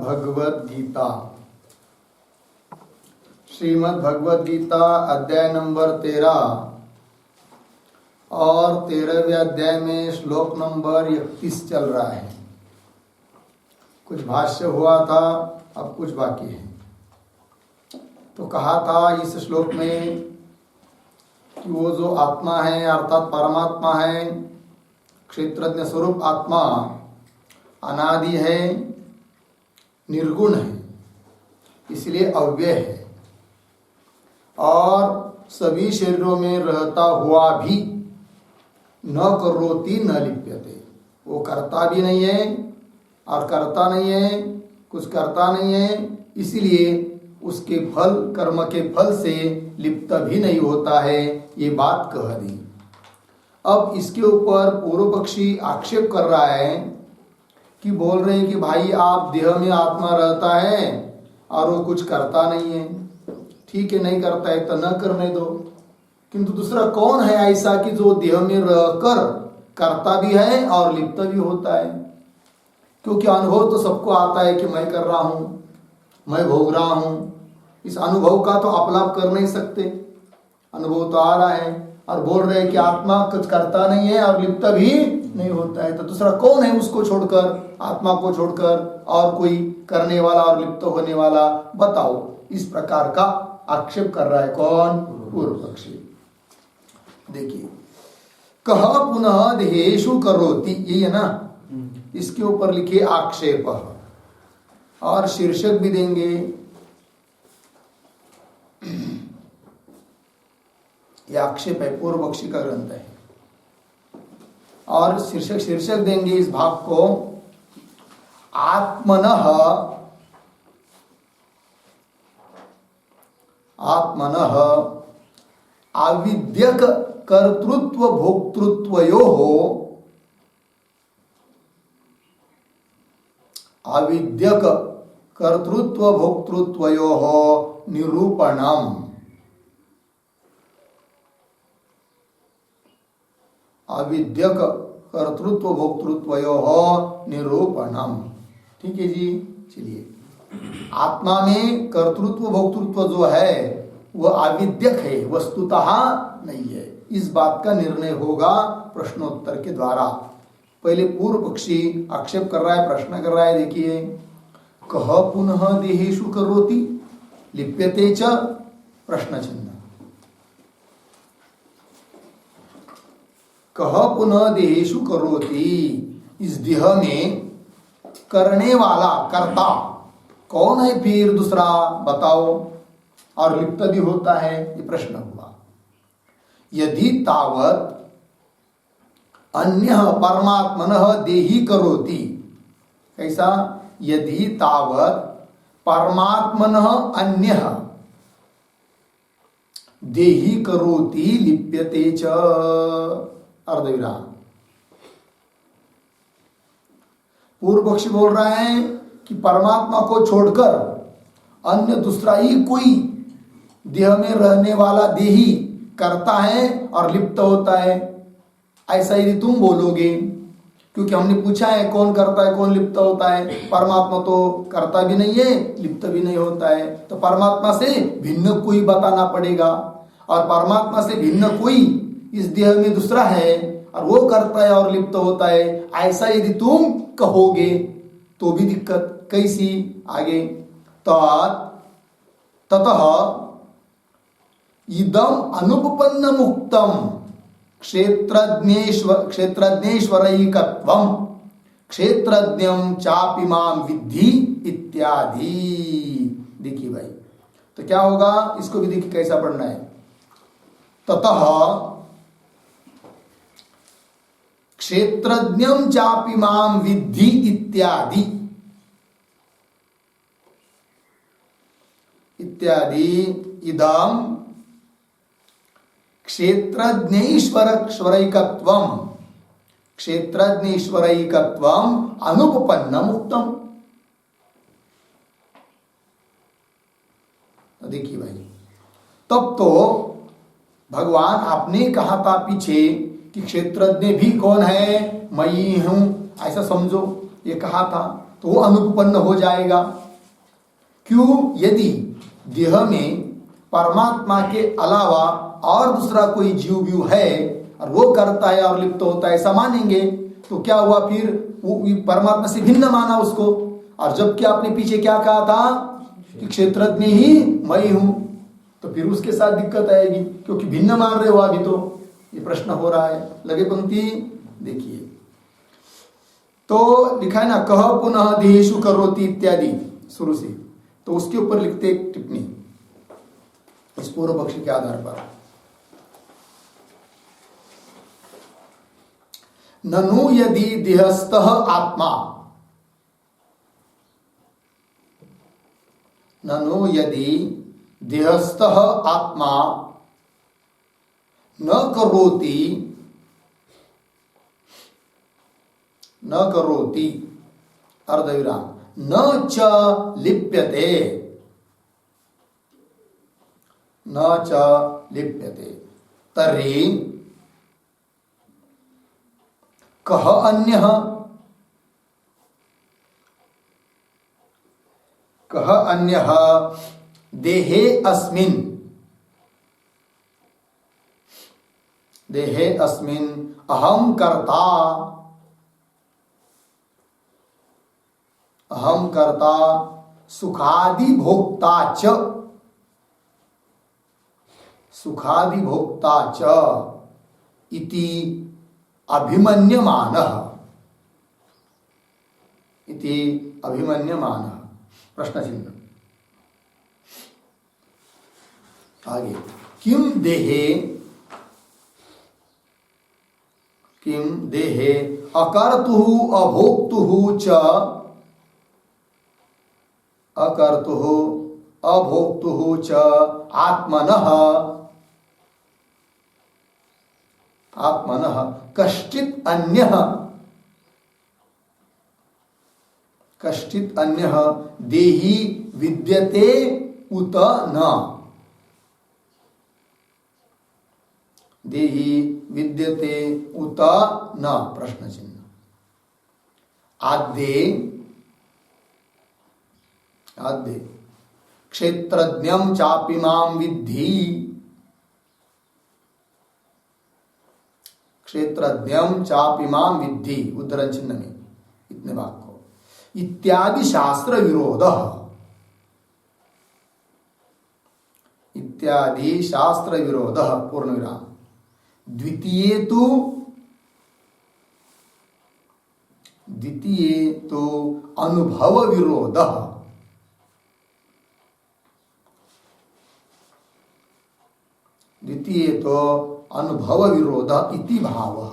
भगवद गीता। श्रीमद् भगवद गीता अध्याय नंबर 13 और 13वें अध्याय में श्लोक नंबर 31 चल रहा है। कुछ भाष्य हुआ था, अब कुछ बाकी है। तो कहा था इस श्लोक में कि वो जो आत्मा है अर्थात परमात्मा है, क्षेत्रज्ञ स्वरूप आत्मा अनादि है, निर्गुण है, इसलिए अव्यय है और सभी शरीरों में रहता हुआ भी न करोति न लिप्यते। वो करता भी नहीं है और करता नहीं है, कुछ करता नहीं है, इसलिए उसके फल, कर्म के फल से लिप्त भी नहीं होता है। ये बात कह दी। अब इसके ऊपर पूर्व पक्षी आक्षेप कर रहा है कि बोल रहे हैं कि भाई आप देह में आत्मा रहता है और वो कुछ करता नहीं है। ठीक है, नहीं करता है तो न करने दो, किंतु दूसरा कौन है ऐसा कि जो देह में रहकर करता भी है और लिप्त भी होता है? क्योंकि अनुभव तो सबको आता है कि मैं कर रहा हूं, मैं भोग रहा हूं। इस अनुभव का तो अपलाप कर नहीं सकते, अनुभव तो आ रहा है और बोल रहे हैं कि आत्मा कुछ करता नहीं है और लिप्त भी नहीं होता है। तो दूसरा कौन है उसको छोड़कर, आत्मा को छोड़कर और कोई करने वाला और लिप्त होने वाला? बताओ। इस प्रकार का आक्षेप कर रहा है कौन? पूर्व पक्षी। देखिए, कह पुनः देहेषु करोति, यही है ना, इसके ऊपर लिखे आक्षेप और शीर्षक भी देंगे। यह आक्षेप है, पूर्व पक्षी का ग्रंथ है और शीर्षक देंगे इस भाग को, आत्मनः अविद्यक कर्तृत्व भोक्तृत्वयोः अविद्यक कर्तृत्व भोक्तृत्वयोः निरूपणम्। अविद्यक कर्तृत्व भोक्तृत्वयोः निरूपणम्। ठीक है जी, चलिए। आत्मा में कर्तृत्व भोक्तृत्व जो है वह अविद्यक है, वस्तुतः नहीं है। इस बात का निर्णय होगा प्रश्नोत्तर के द्वारा। पहले पूर्व पक्षी आक्षेप कर रहा है, प्रश्न कर रहा है। देखिए, कह पुनः देहेषु करोति लिप्यते च, प्रश्न चिन्ह। कह पुनः देहेषु करोति, इस देह में करने वाला, कर्ता कौन है फिर दूसरा? बताओ। और लिप्त भी होता है, ये प्रश्न हुआ। यदि तावत अन्य परमात्मनः देहि करोति, कैसा? यदि तावत परमात्मनः अन्य देहि करोति लिप्यते च, अर्धविराम। पूर्व पक्षी बोल रहा है कि परमात्मा को छोड़कर अन्य दूसरा ही कोई देह में रहने वाला देही करता है और लिप्त होता है। ऐसा यदि तुम बोलोगे, क्योंकि हमने पूछा है कौन करता है कौन लिप्त होता है, परमात्मा तो करता भी नहीं है लिप्त भी नहीं होता है, तो परमात्मा से भिन्न कोई बताना पड़ेगा। और परमात्मा से भिन्न कोई इस देह में दूसरा है और वो करता है और लिप्त होता है, ऐसा यदि तुम कहोगे तो भी दिक्कत। कैसी? आगे, ततः इदम अनुपपन्न मुक्तम क्षेत्रज्ञेश्वरैकत्वम क्षेत्रज्ञम चापि माम विद्धि इत्यादि। देखिए भाई, तो क्या होगा? इसको भी देखिए कैसा पढ़ना है। ततः क्षेत्रज्ञम चापि माम विद्धि इत्यादि इदम क्षेत्रज्ञेश्वरैकत्वम अनुपपन्न मुक्तम। तो देखिए भाई, तब तो भगवान आपने कहा था पीछे कि क्षेत्रज्ञ भी कौन है? मैं ही हूं, ऐसा समझो, ये कहा था। तो वो अनुपन्न हो जाएगा। क्यों? यदि देह में परमात्मा के अलावा और दूसरा कोई जीव व्यू है और वो करता है और लिप्त होता है ऐसा मानेंगे तो क्या हुआ? फिर वो परमात्मा से भिन्न माना उसको। और जबकि आपने पीछे क्या कहा था कि क्षेत्रज्ञ ही मैं हूं, तो फिर उसके साथ दिक्कत आएगी क्योंकि भिन्न मान रहे हो अभी। तो ये प्रश्न हो रहा है। लगे पंक्ति देखिए, तो लिखा है ना, कह पुनः देहेषु करोति इत्यादि शुरू से, तो उसके ऊपर लिखते एक टिप्पणी इस पूर्व पक्ष के आधार पर। ननु यदि देहस्थः आत्मा, ननु यदि देहस्थः आत्मा न करोति, न करोति अर्धविराम, न च लिप्यते, न च लिप्यते, तर्हि कः अन्यः, कः अन्यः देहे अस्मिन्, देहे अस्मिन् अहं कर्ता, अहं कर्ता सुखादि भोक्ता च, सुखादि भोक्ता च इति अभिमन्यमानः, इति अभिमन्यमानः। प्रश्न चिन्ह आगे, किम देहे, किम देहे अकर्तुः अभोक्तुः च, अकर्तुः अभोक्तुः च आत्मनः, आत्मनः कश्चित् अन्यः, कश्चित् अन्यः देही विद्यते उत न, देही विद्यते उत न, प्रश्न चिन्ह। आद्ये, आद्ये क्षेत्रज्ञं चापि मां विद्धि, क्षेत्रज्ञं चापि मां विद्धि, उद्धरण चिन्ह में इतने भाग को, इत्यादि शास्त्र विरोधः, इत्यादि शास्त्र विरोधः पूर्ण विराम। द्वितीये तो, द्वितीये तो अनुभव विरोधः, द्वितीये तो अनुभव विरोधः इति भावः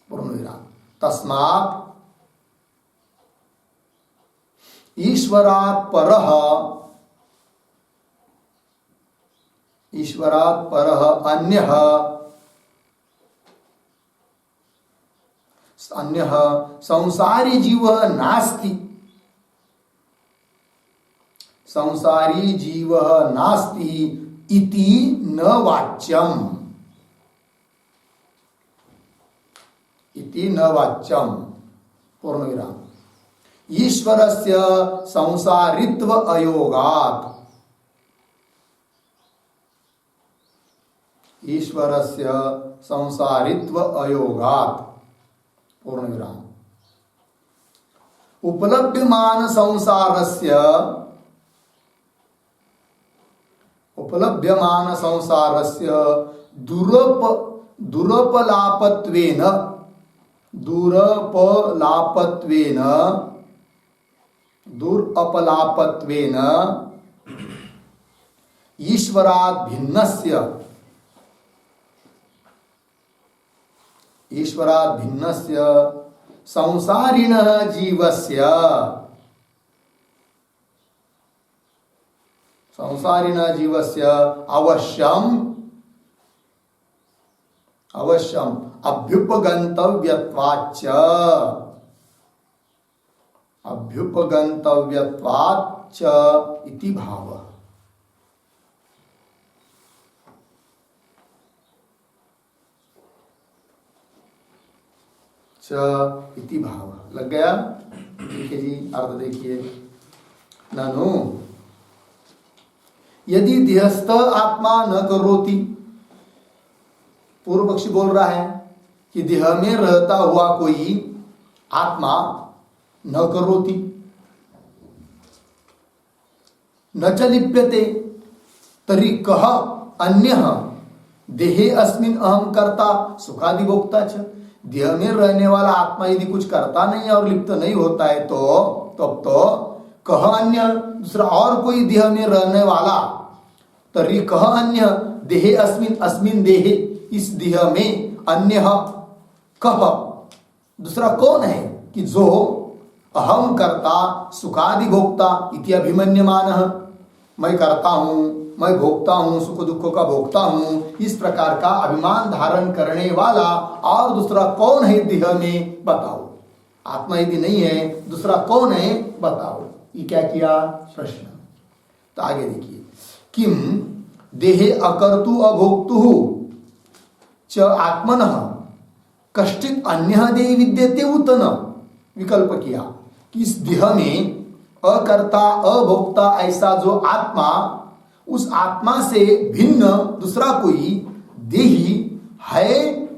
पूर्ण विराम। तस्मात् ईश्वरात् परः, ईश्वरात् परः अन्यः, अन्यः संसारी जीवः नास्ति, संसारी जीवः नास्ति इति न वाच्यम्, इति न वाच्यम् पूर्ण विराम। ईश्वरस्य संसारित्व अयोगात्, ईश्वरस्य संसारित्व अयोगात् पूर्ण विराम। उपलभ्यमान संसारस्य, उपलभ्यमान संसारस्य दुरपलापत्वेन, दुरपलापत्वेन, दुरपलापत्वेन ईश्वरात् भिन्नस्य, ईश्वरात् भिन्नस्य संसारिणः जीवस्य, संसारिणः जीवस्य अवश्यम्, अवश्यम् अभ्युपगन्तव्यत्वाच्च, अभ्युपगन्तव्यत्वाच्च इति भावः। च इति भाव। लग गया? देखिए जी, अर्थ देखिए। ननु यदि देहस्थ आत्मा न करोति, पूर्व पक्षी बोल रहा है कि देह में रहता हुआ कोई आत्मा न करोति, न च लिप्यते, तर्हि कः अन्यः देहे अस्मिन् अहम कर्ता सुखादि भोक्ता च। देह में रहने वाला आत्मा यदि कुछ करता नहीं है और लिप्त नहीं होता है तो तब तो कह अन्य, दूसरा और कोई देह में रहने वाला, तर्हि कह अन्य देहे अस्मिन्, अस्मिन् देहे, इस देह में, अन्य कह, दूसरा कौन है कि जो अहम कर्ता सुखादि भोक्ता इति अभिमन्यमानः, मैं करता हूं, मैं भोगता हूं, सुख दुखों का भोगता हूं, इस प्रकार का अभिमान धारण करने वाला और दूसरा कौन है देह में, बताओ। आत्मा यदि नहीं है, दूसरा कौन है बताओ। ये क्या किया? प्रश्न। तो आगे देखिए, किम देहे अकर्तु अभोक्तु च आत्मनः कश्चित् अन्यः देहि विद्यते उत न, विकल्प किया कि इस देह में अकर्ता अभोक्ता ऐसा जो आत्मा, उस आत्मा से भिन्न दूसरा कोई देही है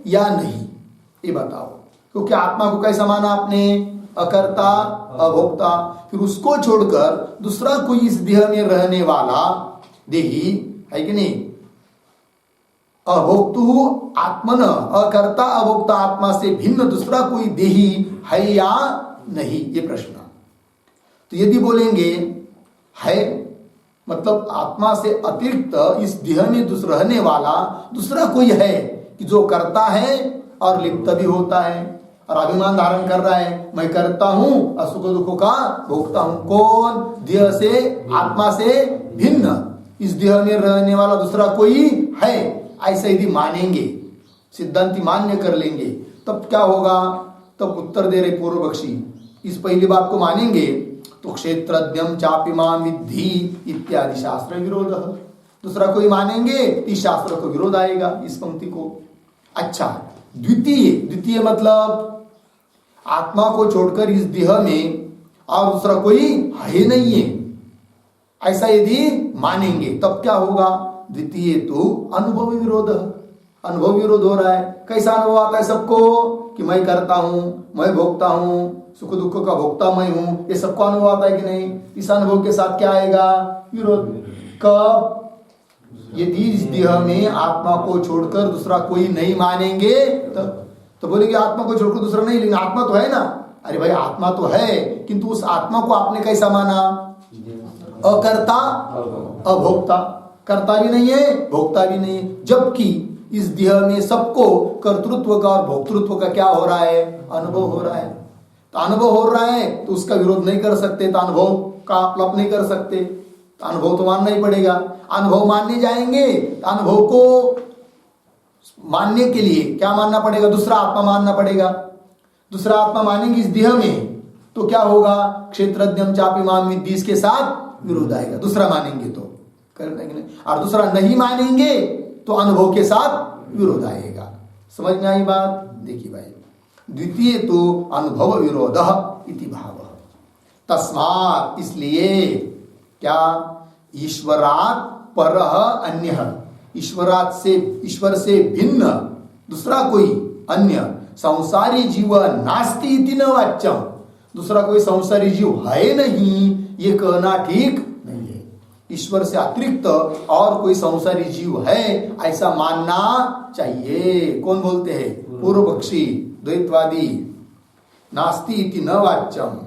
या नहीं, ये बताओ। क्योंकि आत्मा को कैसा माना आपने? अकर्ता अभोक्ता, फिर उसको छोड़कर दूसरा कोई इस देह में रहने वाला देही है कि नहीं? अभोक्तु आत्मन, अकर्ता अभोक्ता आत्मा से भिन्न दूसरा कोई देही है या नहीं, ये प्रश्न। तो यदि बोलेंगे है, मतलब आत्मा से अतिरिक्त इस देह में रहने वाला दूसरा कोई है कि जो करता है और लिप्त भी होता है और अभिमान धारण कर रहा है, मैं करता हूं और सुख दुखों का भोगता हूं। कौन? देह से, आत्मा से भिन्न इस देह में रहने वाला दूसरा कोई है, ऐसा यदि मानेंगे, सिद्धांति मान्य कर लेंगे, तब क्या होगा? तब उत्तर दे रहे पूर्व पक्षी, इस पहली बात को मानेंगे तो क्षेत्रज्ञम चापि मां विद्धि इत्यादि शास्त्र विरोध। दूसरा कोई मानेंगे इस शास्त्र को विरोध आएगा, इस पंक्ति को। अच्छा, द्वितीय मतलब आत्मा को छोड़कर इस देह में और दूसरा कोई है नहीं है, ऐसा यदि मानेंगे तब क्या होगा? द्वितीय तो अनुभव विरोध, अनुभव विरोध हो रहा है। कैसा अनुभव आता है सबको कि मैं करता हूं, मैं भोगता हूं, सुख दुख का भोगता मैं हूं, ये सबको अनुभव आता है कि नहीं? इस अनुभव के साथ क्या आएगा? विरोध। कब? यदि इस देह में आत्मा को छोड़कर दूसरा कोई नहीं मानेंगे तो बोलेंगे आत्मा को छोड़कर दूसरा नहीं, लेकिन आत्मा तो है ना। अरे भाई आत्मा तो है, किंतु उस आत्मा को आपने कैसा माना? अकर्ता अभोक्ता, करता भी नहीं है, भोगता भी नहीं है। जबकि इस देह में सबको कर्तृत्व का और भोक्तृत्व का क्या हो रहा है? अनुभव हो रहा है। तो अनुभव हो रहा है तो उसका विरोध नहीं कर सकते, तो अनुभव का आप्लाप नहीं कर सकते, तो अनुभव तो मानना ही पड़ेगा। अनुभव मानने जाएंगे तो अनुभव को मानने के लिए क्या मानना पड़ेगा? दूसरा आत्मा मानना पड़ेगा। दूसरा आत्मा मानेंगे इस देह में तो क्या होगा? क्षेत्रज्ञम चापि मां विद्धि, इसके साथ विरोध आएगा। दूसरा मानेंगे तो कर देंगे, और दूसरा नहीं मानेंगे तो अनुभव के साथ विरोध आएगा। समझ में आई बात? देखिए भाई, द्वितीय तो अनुभव विरोध इति भाव। तस्मात्, इसलिए क्या? ईश्वरात् परः अन्यः, ईश्वरात् से, ईश्वर से भिन्न दूसरा कोई अन्य संसारी जीव नास्ति इति न वाच्यम, दूसरा कोई संसारी जीव है नहीं, ये कहना ठीक नहीं है। ईश्वर से अतिरिक्त और कोई संसारी जीव है ऐसा मानना चाहिए। कौन बोलते हैं? पूर्व पक्षी, द्वैतवादी। नास्ति इति न वाच्यम,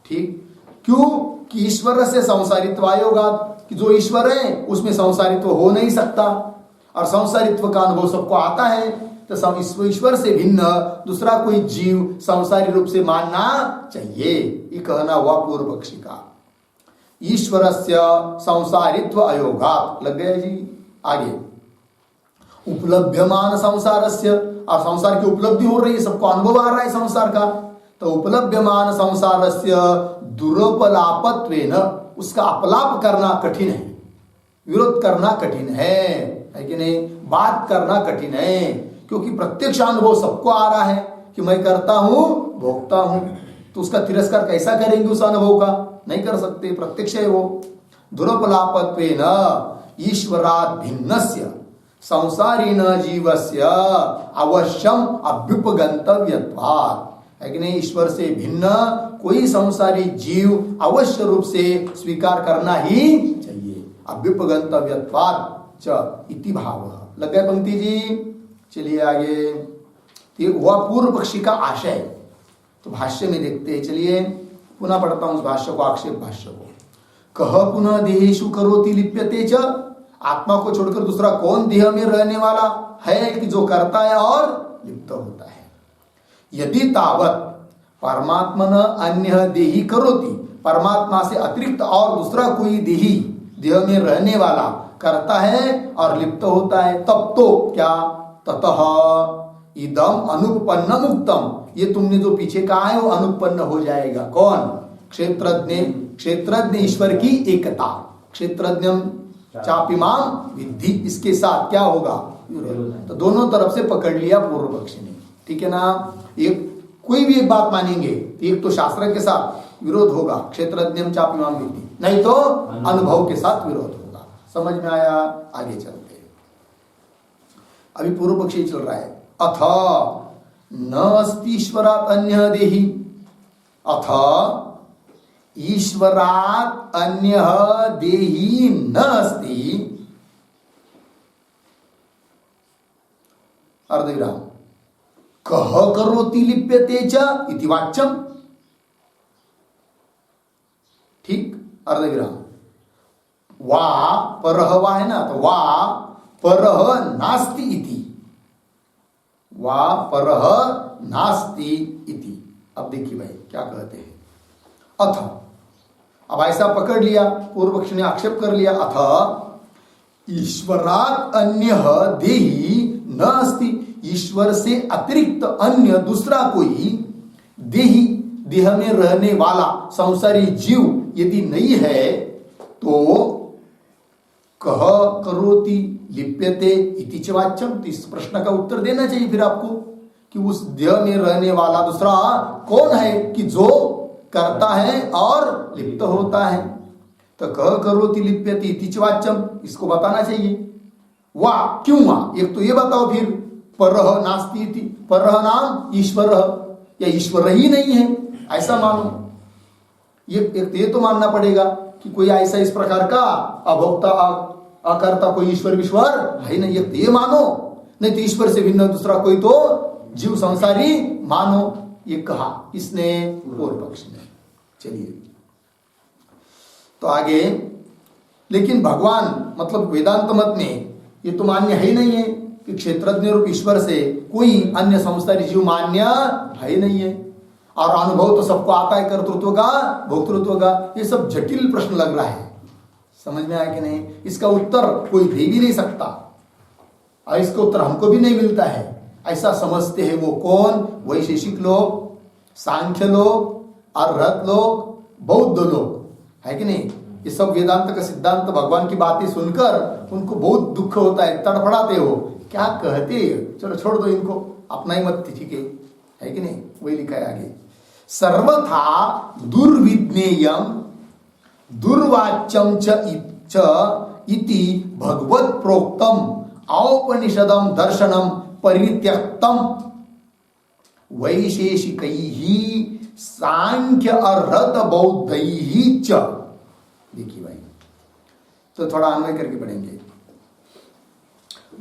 ठीक। क्यों? कि ईश्वर से संसारित्व आयोगा, कि जो ईश्वर है उसमें संसारित्व हो नहीं सकता, और संसारित्व का अनुभव सबको आता है, तो ईश्वर से भिन्न दूसरा कोई जीव संसारी रूप से मानना चाहिए, ये कहना हुआ पूर्व पक्षी का। ईश्वरस्य संसारित्व अयोगात्, लग गया जी। आगे, उपलभ्यमान संसारस्य, और संसार की उपलब्धि हो रही है, सबको अनुभव आ रहा है संसार का, तो उपलभ्यमान संसारस्य दुरोपलापत्वेन, उसका अपलाप करना कठिन है, विरोध करना कठिन है कि नहीं? बात करना कठिन है, क्योंकि प्रत्यक्ष अनुभव सबको आ रहा है, कि मैं करता हूं भोगता हूं, तो उसका तिरस्कार कैसा करेंगे उस अनुभव का? नहीं कर सकते, प्रत्यक्ष है वो। दुर्बलापत्वेन ईश्वरात् भिन्नस्य संसारीन जीवस्य अवश्यम अभ्युपगंतव्यत्वात्, है कि नहीं? ईश्वर से भिन्न कोई संसारी जीव अवश्य रूप से स्वीकार करना ही चाहिए। अभ्युपगंतव्यत्वात् च इति भाव। लग गए पंक्ति जी? चलिए आगे। ये हुआ पूर्व पक्षी का आशय। तो भाष्य में देखते हैं, चलिए पुनः पढ़ता हूं उस भाष्य को, आक्षेप भाष्य को। कह पुनः देहेषु करोति लिप्यते च, आत्मा को छोड़कर दूसरा कौन देह में रहने वाला है कि जो करता है और लिप्त होता है? यदि तावत परमात्मन अन्य देही करोति, परमात्मा से अतिरिक्त और दूसरा कोई देही देह में रहने वाला करता है और लिप्त होता है, तब तो क्या? ततः इदम अनुपन्नम उक्तम, ये तुमने जो पीछे कहा है वो अनुपन्न हो जाएगा। कौन? क्षेत्रज्ञ, क्षेत्रज्ञ ईश्वर की एकता। क्षेत्रज्ञम चापिमाम विद्धि, इसके साथ क्या होगा? तो दोनों तरफ से पकड़ लिया पूर्व पक्षी ने, ठीक है ना? एक कोई भी एक बात मानेंगे तो एक तो शास्त्र के साथ विरोध होगा, क्षेत्रज्ञम चापिमाम विद्धि, नहीं तो अनुभव के साथ विरोध होगा। समझ में आया? आगे चलते हैं। अभी पूर्व पक्षी चल रहा है। अथ न अस्ति ईश्वरात् अन्य देही, अथ ईश्वरात् अन्य देही न अस्ति, अर्धविराम, कह करोति लिप्यते च इति वाच्यम। ठीक, अर्धविराम। वा परह, वा है ना, तो वा परह नास्ति इति, वा परह नास्ति इति। अब देखिए भाई क्या कहते हैं। अथ, अब ऐसा पकड़ लिया, पूर्व पक्ष ने आक्षेप कर लिया, अथ ईश्वरात् अन्य देही न अस्ति, ईश्वर से अतिरिक्त अन्य दूसरा कोई देही देह में रहने वाला संसारी जीव यदि नहीं है तो कह करोति लिप्यते इति च वाच्यम। तो इस प्रश्न का उत्तर देना चाहिए फिर आपको कि उस देह में रहने वाला दूसरा कौन है कि जो करता है और लिप्त होता है। तो कह करोति लिप्यते इति च वाच्यम, इसको बताना चाहिए। वाह, क्यों वाह? एक तो ये बताओ फिर, परह नास्ति इति, परह नाम ईश्वर, या ईश्वर ही नहीं है ऐसा मानो। ये तो मानना पड़ेगा कि कोई ऐसा इस प्रकार का अभोक्ता अकर्ता कोई ईश्वर विश्वर है नहीं, ये मानो। नहीं तो ईश्वर से भिन्न दूसरा कोई तो जीव संसारी मानो, ये कहा इसने पूर्व पक्ष ने। चलिए तो आगे, लेकिन भगवान मतलब वेदांत मत में ये तो मान्य है ही नहीं है कि क्षेत्रज्ञ रूप ईश्वर से कोई अन्य संसारी जीव मान्य है नहीं है। और अनुभव तो सबको आता है, कर्तृत्व का भोक्तृत्व का। ये सब जटिल प्रश्न लग रहा है, समझ में आया कि नहीं? इसका उत्तर कोई दे भी नहीं सकता और इसका उत्तर हमको भी नहीं मिलता है, ऐसा समझते हैं वो कौन? वैशेषिक लोग, सांख्य लोग, अर्हत लोग, बौद्ध लोग, है कि नहीं? ये सब वेदांत का सिद्धांत भगवान की बातें सुनकर उनको बहुत दुख होता है, तड़फड़ाते हो, क्या कहते, चलो छोड़ दो इनको, अपना ही मत, ठीक है कि नहीं? वही लिखा है आगे, सर्वथा दुर्विज्ञेयम दुर्वाच्यम च इति भगवत प्रोक्तम औपनिषदम दर्शनम परित्यक्तम वैशेषिकैः सांख्य अर्हत बौद्धैः च। देखिए भाई, तो थोड़ा अन्वय करके पढ़ेंगे।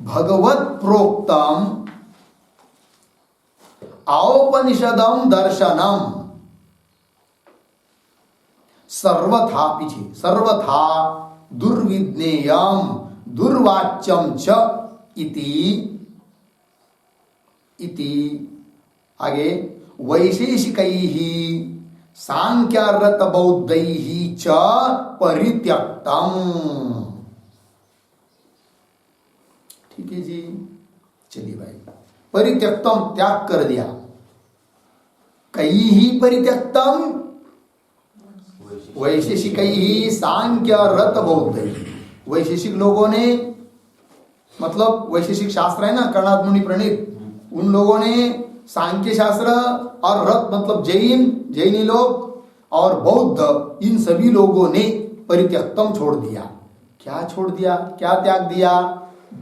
भगवत प्रोक्तम औपनिषदम दर्शनम, सर्वथा पीछे, सर्वथा दुर्विज्ञेयम दुर्वाच्यम च इति आगे वैशेषिकैः सांख्यार्हत बौद्धैः च परित्यक्तम। ठीक है जी, चलिए भाई, परित्यक्तम त्याग कर दिया, कैः परित्यक्तम? वैशेषिकैः सांख्यार्हत बौद्धैः। वैशेषिक लोगों ने, मतलब वैशेषिक शास्त्र है ना, कर्णाद मुनि प्रणीत, उन लोगों ने सांख्य शास्त्र और रथ मतलब जैनी लोग और बौद्ध, इन सभी लोगों ने परित्यक्तम छोड़ दिया। क्या छोड़ दिया, क्या त्याग दिया?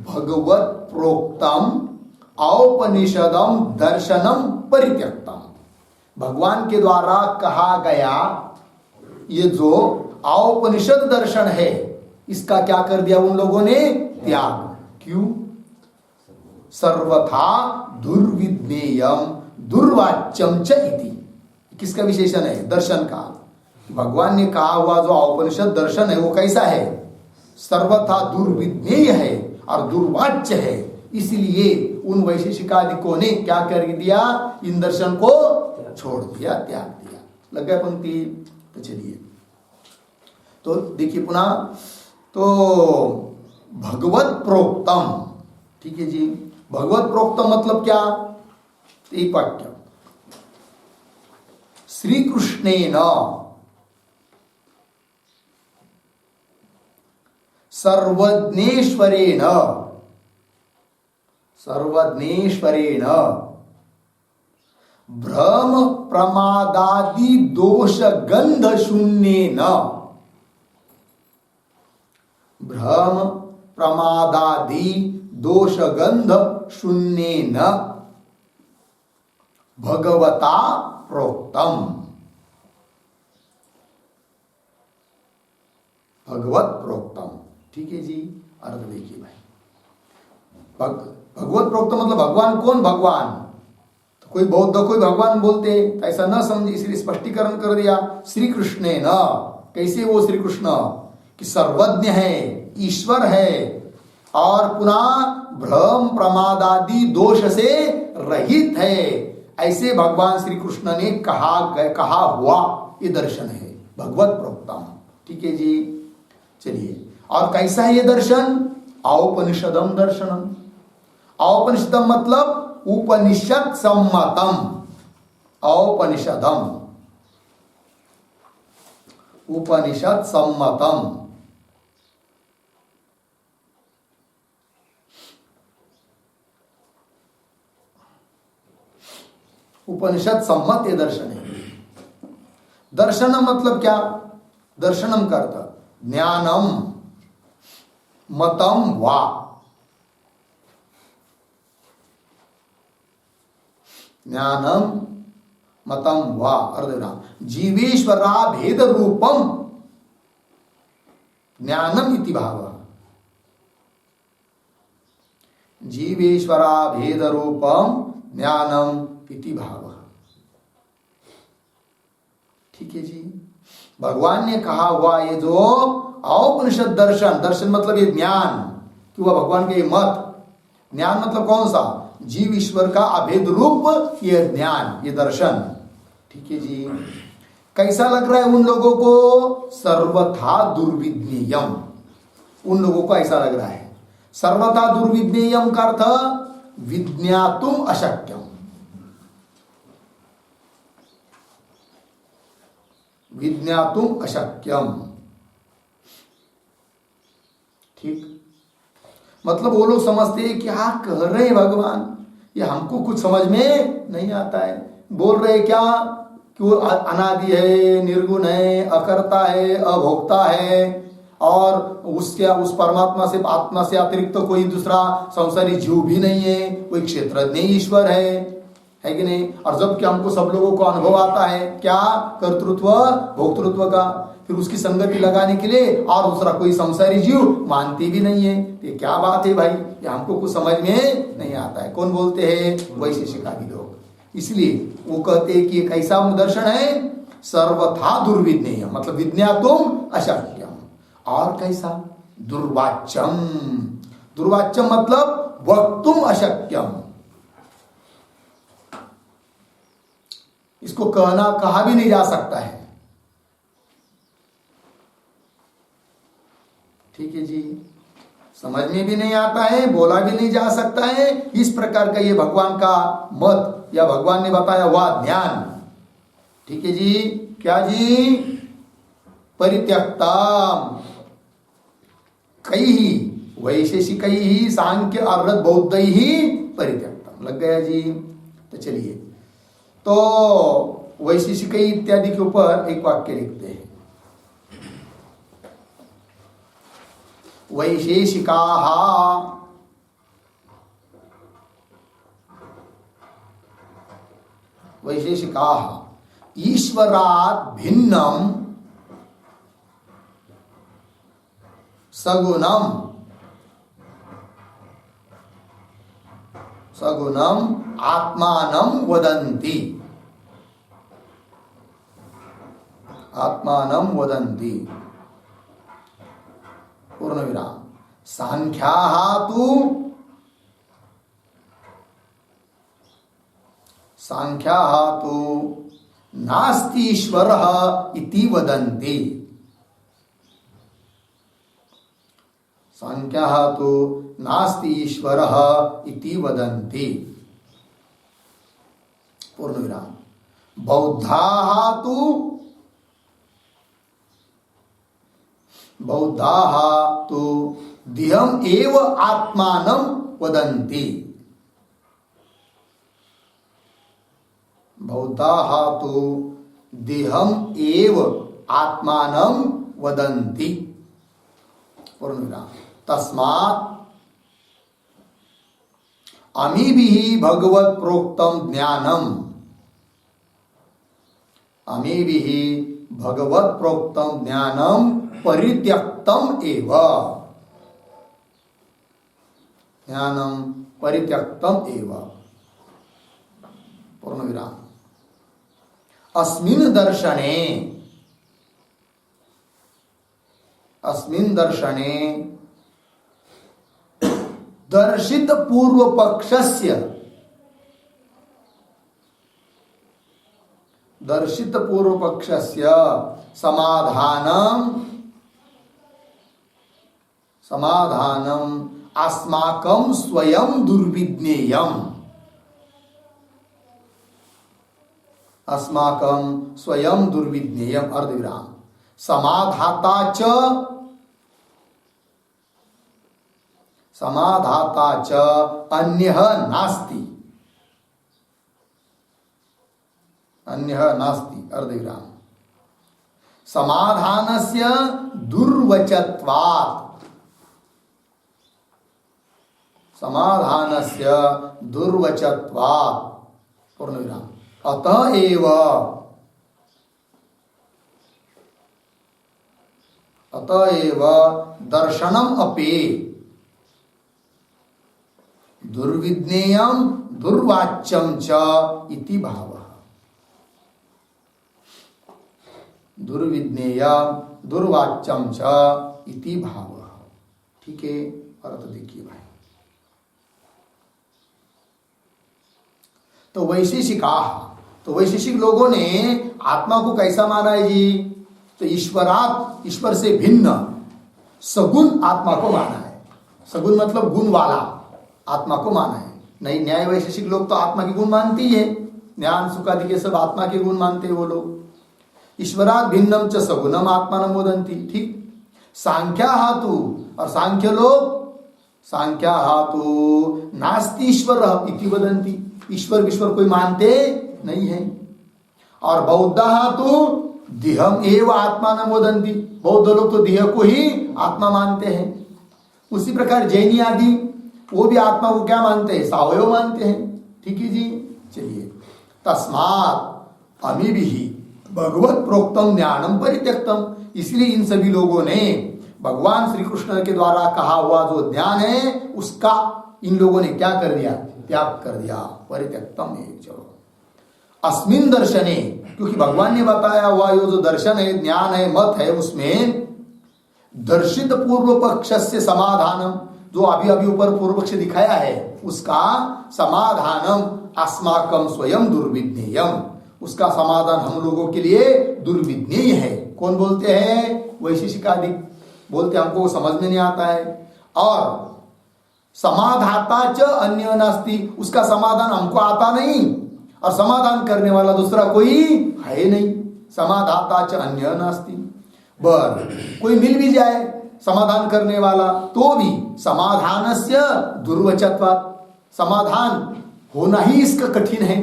भगवत प्रोक्तम औपनिषदम दर्शनम परित्यक्तम। भगवान के द्वारा कहा गया ये जो औपनिषद दर्शन है, इसका क्या कर दिया उन लोगों ने? त्याग। क्यों? सर्वथा दुर्विज्ञेयम दुर्वाच्यम च इति। किसका विशेषण है? दर्शन का। भगवान ने कहा हुआ जो औपनिषद दर्शन है वो कैसा है? सर्वथा दुर्विज्ञेय है और दुर्वाच्य है। इसलिए उन वैशेषिकादिकों ने क्या कर दिया? इन दर्शन को छोड़ दिया, त्याग दिया। लग गया पंक्ति? तो चलिए, तो देखिए पुनः, तो भगवत प्रोक्तम, ठीक है जी। भगवत प्रोक्तम मतलब क्या? एक वाक्य, श्री कृष्णेन सर्वज्ञेश्वरेण भ्रम प्रमादादि दोष गंध शून्येन, भ्रम प्रमादादि दोष गंध शून्येन भगवता प्रोक्तम। भगवत प्रोक्तम, ठीक है जी। अर्थ देखिए भाई, भगवत प्रोक्तम मतलब भगवान कौन? भगवान तो कोई बौद्ध कोई भगवान बोलते, तो ऐसा न समझे, इसलिए स्पष्टीकरण कर दिया। श्री कृष्ण न, कैसे वो श्री कृष्ण कि सर्वज्ञ है, ईश्वर है और पुनः भ्रम प्रमादादि दोष से रहित है, ऐसे भगवान श्री कृष्ण ने कहा हुआ ये दर्शन है भगवत प्रोक्तम, ठीक है जी। चलिए, और कैसा है ये दर्शन? औपनिषदम दर्शनम। औपनिषदम मतलब उपनिषद सम्मतम। औपनिषदम, उपनिषद सम्मतम। उपनिषद सम्मत ये दर्शन है। दर्शनम मतलब क्या? दर्शनम का अर्थ ज्ञानम मतम वा। ज्ञानम मतम वा अर्थ जीवेश्वरा भेद रूपम ज्ञानम इति भाव। जीवेश्वरा भेद रूपम ज्ञानम इति भाव, ठीक है जी। भगवान ने कहा हुआ ये जो औपनिषद दर्शन, दर्शन मतलब ये ज्ञान कि वह भगवान के मत, ज्ञान मतलब कौन सा? जीव ईश्वर का अभेद रूप ये ज्ञान, ये दर्शन, ठीक है जी। कैसा लग रहा है उन लोगों को? सर्वथा दुर्विज्ञेयम। उन लोगों को ऐसा लग रहा है। सर्वथा दुर्विज्ञेयम का अर्थ विज्ञातुम अशक्यम। विज्ञातुम अशक्यम, ठीक। मतलब वो लोग समझते हैं क्या कह रहे हैं भगवान, ये हमको कुछ समझ में नहीं आता है। बोल रहे क्या कि वो अनादि है, निर्गुण है, अकर्ता है, अभोक्ता है और उसके उस परमात्मा से, आत्मा से अतिरिक्त तो कोई दूसरा संसारी जीव भी नहीं है, कोई क्षेत्रज्ञ ईश्वर है कि नहीं। और जबकि हमको सब लोगों को अनुभव आता है क्या? कर्तृत्व भोक्तृत्व का, फिर उसकी संगति लगाने के लिए और दूसरा कोई संसारी जीव मानते भी नहीं है। ये क्या बात है भाई, ये हमको कुछ समझ में नहीं आता है। कौन बोलते हैं? वैशेषिकादि लोग। इसलिए वो कहते हैं कि एक ऐसा दर्शन है सर्वथा दुर्विज्ञेय, मतलब विज्ञातुम अशक्यम। और कैसा? दुर्वाच्यम। दुर्वाच्यम मतलब वक्तुम अशक्यम। इसको कहा भी नहीं जा सकता है, ठीक है जी। समझ में भी नहीं आता है, बोला भी नहीं जा सकता है। इस प्रकार का ये भगवान का मत या भगवान ने बताया हुआ ज्ञान, ठीक है जी। क्या जी? परित्यक्तम कई वैशेषिक ही सांख्य और बौद्ध ही परित्यक्तम। लग गया जी। तो चलिए, तो वैशेषिक इत्यादि के ऊपर एक वाक्य लिखते हैं। वैशेषिकाः ईश्वरात् भिन्नं सगुणम् आत्मानं वदन्ति। पूर्णविराम। सांख्याः तु नास्ति ईश्वरः इति वदन्ति। सांख्याः तु नास्ति ईश्वरः इति वदन्ति। पूर्णविराम। बौद्धाः तु दिहम् एव आत्मानं वदन्ति। बौद्धाः तु दिहम् एव आत्मानं वदन्ति। पूर्णविराम। तस्मात् अमीभिः भगवत् प्रोक्तं ज्ञानम् परित्यक्तम् एव। पूर्णविराम। अस्मिन् दर्शने दर्शित पूर्व पक्षस्य समाधानम् अस्माकं स्वयं दुर्विज्ञेयम्। अर्धविराम। समाधाता च अन्यः नास्ति। अर्धविराम। समाधानस्य दुर्वचत्वात्। पूर्णविराम। अतएव दर्शनम् अपि दुर्विज्ञेयं दुर्वाच्यं च इति भावः। ठीक है, अर्थ देखिए भाई। तो वैशेषिक लोगों ने आत्मा को कैसा माना है जी? तो ईश्वर से भिन्न सगुण आत्मा को माना है। सगुण मतलब गुण वाला आत्मा को माना है। नहीं, न्याय वैशेषिक लोग तो आत्मा के गुण मानते ही है। ज्ञान सुख आदि के सब आत्मा के गुण मानते हैं वो लोग। ईश्वरात् भिन्नम च सगुणम आत्मानं वदन्ति। ठीक। सांख्याः तु, और सांख्याः तु नास्ति ईश्वरः इति वदन्ति। ईश्वर कोई मानते नहीं है। और बौद्धाः तु दिहम् एव आत्मानं वदन्ति। बौद्ध लोग तो देह को ही आत्मा मानते हैं। उसी प्रकार जैनी आदि वो भी आत्मा को क्या मानते हैं? सावयव मानते हैं। ठीक है जी। चलिए, तस्मात् अमीभिः भगवत प्रोक्तम ज्ञानम परित्यक्तम। इसलिए इन सभी लोगों ने भगवान श्री कृष्ण के द्वारा कहा हुआ जो ज्ञान है उसका इन लोगों ने क्या कर दिया? त्याग कर दिया। परित्यक्तम है। चलो, अस्मिन दर्शने, क्योंकि भगवान ने बताया हुआ ये जो दर्शन है, ज्ञान है, मत है, उसमें दर्शित पूर्व पक्ष से समाधानम, जो अभी ऊपर पूर्व पक्ष दिखाया है उसका समाधानम अस्माकम स्वयं दुर्विज्ञेयम। उसका समाधान हम लोगों के लिए दुर्विज्ञेय है। कौन बोलते हैं? वैशेषिक आदि बोलते, हमको समझ में नहीं आता है। और समाधाता च अन्य नास्ति, उसका समाधान हमको आता नहीं और समाधान करने वाला दूसरा कोई है नहीं। समाधाता च अन्य नास्ति। कोई मिल भी जाए समाधान करने वाला तो भी समाधानस्य दुर्वचत्वात्, समाधान होना ही इसका कठिन है,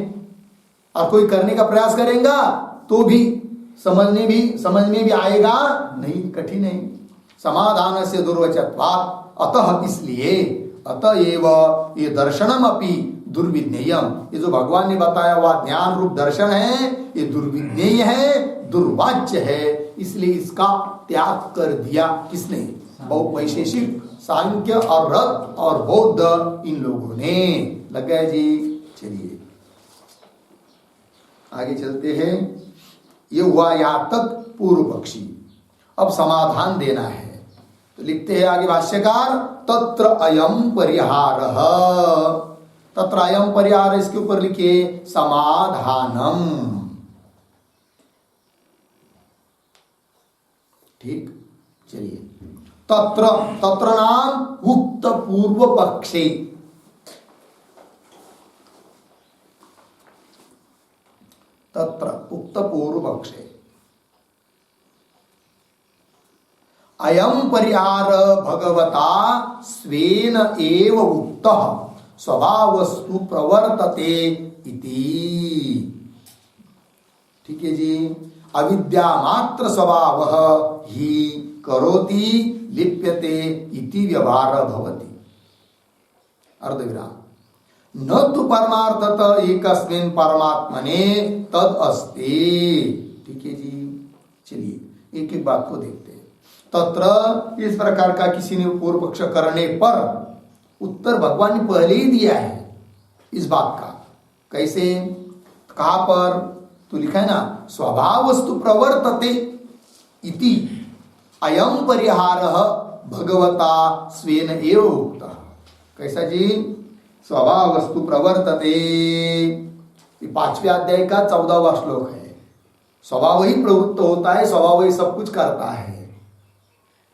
और कोई करने का प्रयास करेगा तो भी समझ में भी आएगा नहीं, कठिन है। समाधान से दुर्वचत्वात्, अतः इसलिए, अतएव ये दर्शनम अपि दुर्विज्ञेयम, ये जो भगवान ने बताया हुआ ज्ञान रूप दर्शन है ये दुर्विज्ञेय है, दुर्वाच्य है, इसलिए इसका त्याग कर दिया। किसने? बहुत वैशेषिक सांख्य और रथ और बौद्ध इन लोगों ने। लग गया जी? चलिए आगे चलते हैं। ये हुआ यातक पूर्व पक्षी। अब समाधान देना है, तो लिखते हैं आगे भाष्यकार, तत्र अयम परिहारः, तत्र अयम परिहार, इसके ऊपर लिखिए समाधानम। ठीक, चलिए। तत्र, तत्र नाम उक्त पूर्व पक्षे, तत्र उक्त पूर्व पक्षे अयम परिहार भगवता स्वेन एव उक्तः स्वभावस्तु प्रवर्तते इति। ठीक है जी। अविद्या मात्र स्वभाव ही करोति लिप्यते इति व्यवहार भवति। अर्धविराम। न तो परमार्थत एकस्मिन् परमात्मने तद अस्ति। ठीक है जी। चलिए एक एक बात को देखते हैं। तत्र, इस प्रकार का किसी ने पूर्व पक्ष करने पर उत्तर भगवान ने पहले ही दिया है इस बात का। कैसे? कहां पर? तो लिखा है ना, स्वभावस्तु प्रवर्तते इति अयम परिहारः भगवता स्वेन एव उक्तः। कैसा जी? स्वभावस्तु प्रवर्तते, ये 5वें अध्याय का 14वां श्लोक है। स्वभाव ही प्रवृत्त होता है, स्वभाव ही सब कुछ करता है।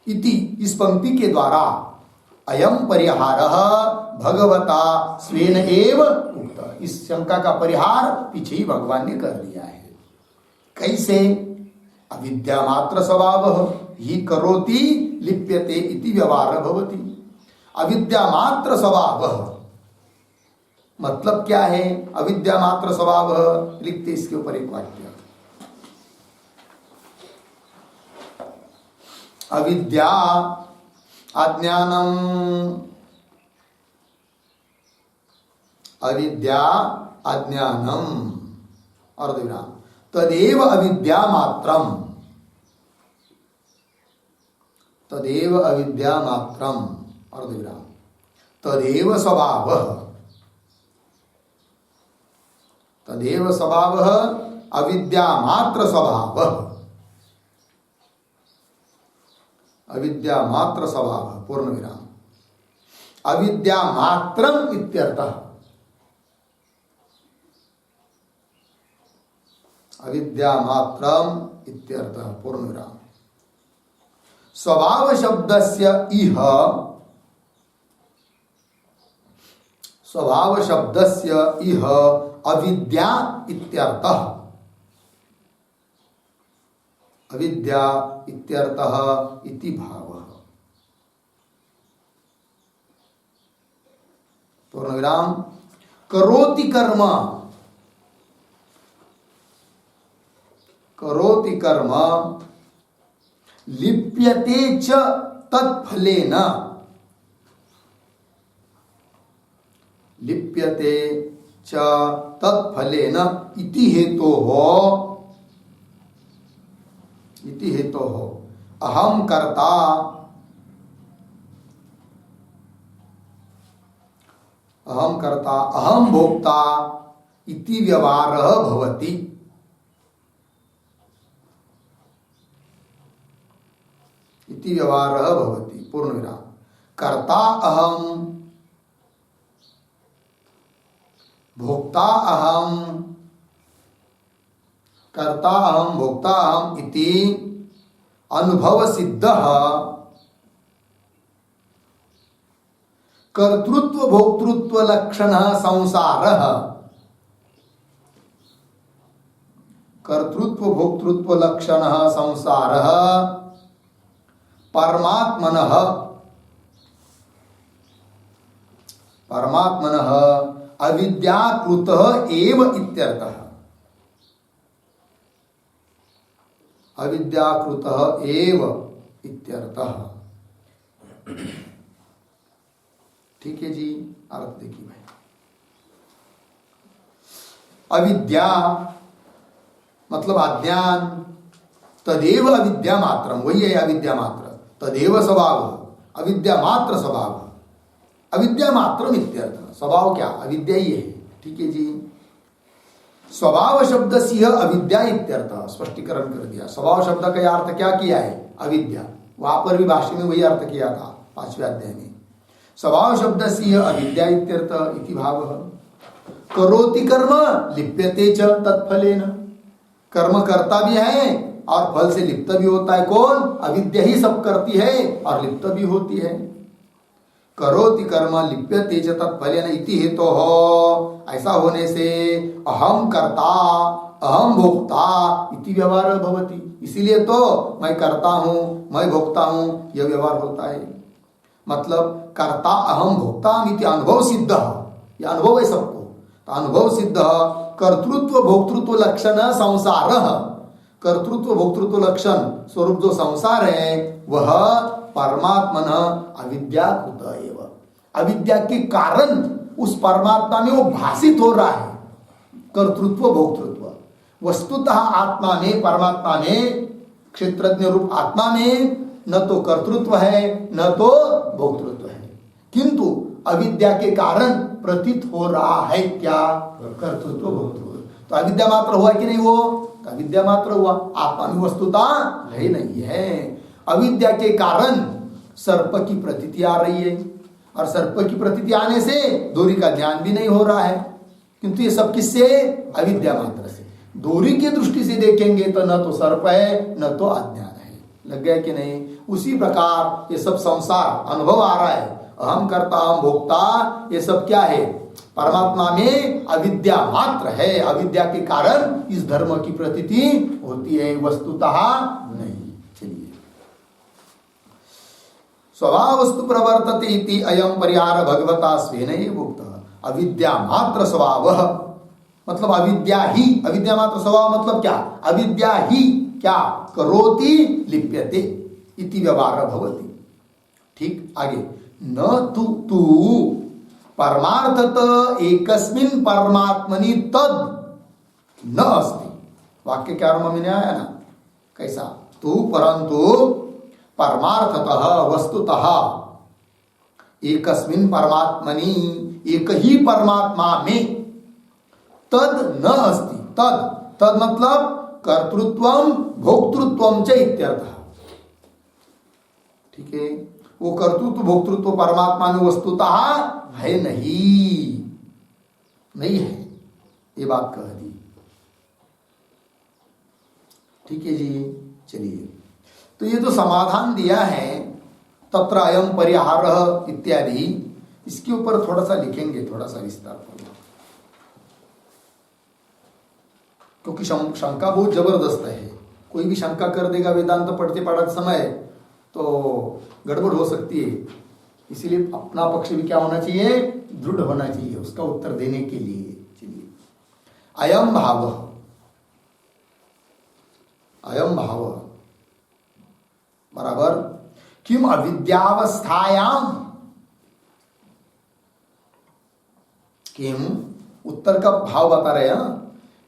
इति, इस पंक्ति के द्वारा अयम परिहारः भगवता स्वेन एव उक्तः, इस शंका का परिहार पीछे ही भगवान ने कर दिया है। कैसे? अविद्या मात्र स्वभाव ही करोति लिप्यते इति व्यवहार भवति। अविद्या मात्र स्वभाव मतलब क्या है? अविद्या मात्र स्वभाव लिखते इसके ऊपर एक वाक्य, अविद्या अज्ञानम, अविद्या अज्ञानम, अर्धविराम, तदेव अविद्या मात्रम, तदेव अविद्या मात्रम, अर्धविराम, तदेव स्वभावः, तदेव स्वभावः अविद्या मात्र स्वभावः, अविद्या मात्र स्वभाव, पूर्ण विराम, अविद्या मात्रम इत्यर्थः, अविद्या मात्रम इत्यर्थः, पूर्ण विराम। स्वभाव शब्दस्य इह, स्वभाव शब्दस्य इह अविद्या इत्यर्थः, अविद्या इत्यर्थः इति भावः, पूर्णविराम। करोति कर्म, करोति कर्म लिप्यते च तत्फलेन, लिप्यते च तत्फलेन इति हेतोः, इति हेतोः अहम कर्ता, अहम कर्ता अहम भोक्ता इति व्यवहारः भवति। इति व्यवहारः भवति, पूर्णविराम। कर्ता अहम, भोक्ता अहम, कर्ता अहम भोक्ता अहम इति अनुभव सिद्धः कर्तृत्व भोक्तृत्व लक्षणः संसारः, कर्तृत्व भोक्तृत्व लक्षणः संसारः परमात्मनः, परमात्मनः अविद्याकृतः एव इत्यर्थः। अविद्याकृतः एव इत्यर्थः। ठीक है जी, अर्थ देखिए भाई। अविद्या मतलब अज्ञान, तदेव अविद्या मात्रम, वही है अविद्या मात्र, तदेव स्वभाव, अविद्या मात्र स्वभाव, अविद्या मात्रम इत्यर्थ। स्वभाव क्या? अविद्या ही है। ठीक है जी। स्वभाव शब्द से अविद्या इत्यर्थ स्पष्टीकरण कर दिया। स्वभाव शब्द का अर्थ क्या किया है? अविद्या। वहां पर भी भाष्य में वही अर्थ किया था 5वें अध्याय में। स्वभाव शब्द से अविद्या इत्यर्थ इति भाव। करोति कर्म लिप्यते च तत्फलेन, कर्म करता भी है और फल से लिप्त भी होता है। कौन? अविद्या ही सब करती है और लिप्त भी होती है। करोति कर्म लिप्यते च तत्फलेन इति हेतु हो, ऐसा होने से अहम कर्ता अहम भोक्ता इति व्यवहार भवति। इसीलिए तो मैं करता हूं, मैं भोक्ता हूं, यह व्यवहार होता है। मतलब कर्ता अहम भोक्ता इति अनुभव सिद्ध, यह अनुभव है सबको। तो अनुभव सिद्ध कर्तृत्व भोक्तृत्व लक्षण संसार, कर्तृत्व भोक्तृत्व लक्षण स्वरूप जो संसार है वह परमात्मन अविद्याकृत एव, अविद्या के कारण उस परमात्मा में वो भाषित हो रहा है। कर्तृत्व भोक्तृत्व वस्तुतः आत्मा में, परमात्मा में, क्षेत्रज्ञ रूप आत्मा में न तो कर्तृत्व है न तो भोक्तृत्व है, किंतु अविद्या के कारण प्रतीत हो रहा है क्या? कर्तृत्व भोक्तृत्व। तो अविद्या मात्र हुआ कि नहीं? वो तो अविद्या मात्र हुआ, आत्मा में वस्तुता है नहीं है। अविद्या के कारण सर्प की प्रतीति आ रही है और सर्प की प्रतीति आने से दोरी का ज्ञान भी नहीं हो रहा है, किंतु ये सब किससे? अविद्या मात्र से। दोरी की दृष्टि से देखेंगे तो न तो सर्प है न तो अज्ञान है। लग गया कि नहीं? उसी प्रकार ये सब संसार अनुभव आ रहा है, अहम कर्ता अहम भोक्ता, ये सब क्या है? परमात्मा में अविद्या मात्र है। अविद्या के कारण इस धर्म की प्रतीति होती है, वस्तुतः नहीं। चलिए, स्वभाव वस्तु प्रवर्तते इति अयम परिहार भगवता स्वेन एव उक्तः। अविद्या मात्र स्वभाव मतलब अविद्या ही, अविद्या मात्र स्वभाव मतलब क्या? अविद्या ही क्या? करोति लिप्यते इति व्यवहार भवति। ठीक, आगे न तू परमार्थत एकस्मिन् परमात्मनि तद न अस्ति। वाक्य क्या आरंभ में आया ना, कैसा? तू परंतु परमार्थतः वस्तुतः एकस्मिन् परमात्मनि, एक ही परमात्मा में, तद न अस्ति। तद तद मतलब कर्तृत्वम भोक्तृत्वम च इत्यर्थः। ठीक है, वो कर्तृत्व भोक्तृत्व परमात्मा में वस्तुतः है नहीं, नहीं है, ये बात कह दी। ठीक है जी। चलिए, तो ये तो समाधान दिया है, तत्र अयम परिहारः इत्यादि, इसके ऊपर थोड़ा सा लिखेंगे, थोड़ा सा विस्तार पूर्वक, क्योंकि शंका बहुत जबरदस्त है। कोई भी शंका कर देगा वेदांत पढ़ते पढ़ते समय तो गड़बड़ हो सकती है। इसीलिए अपना पक्ष भी क्या होना चाहिए? दृढ़ होना चाहिए उसका उत्तर देने के लिए। चलिए, अयम भाव, अयम भाव बराबर किम अविद्यावस्थायाम, किम उत्तर का भाव बता रहे हैं,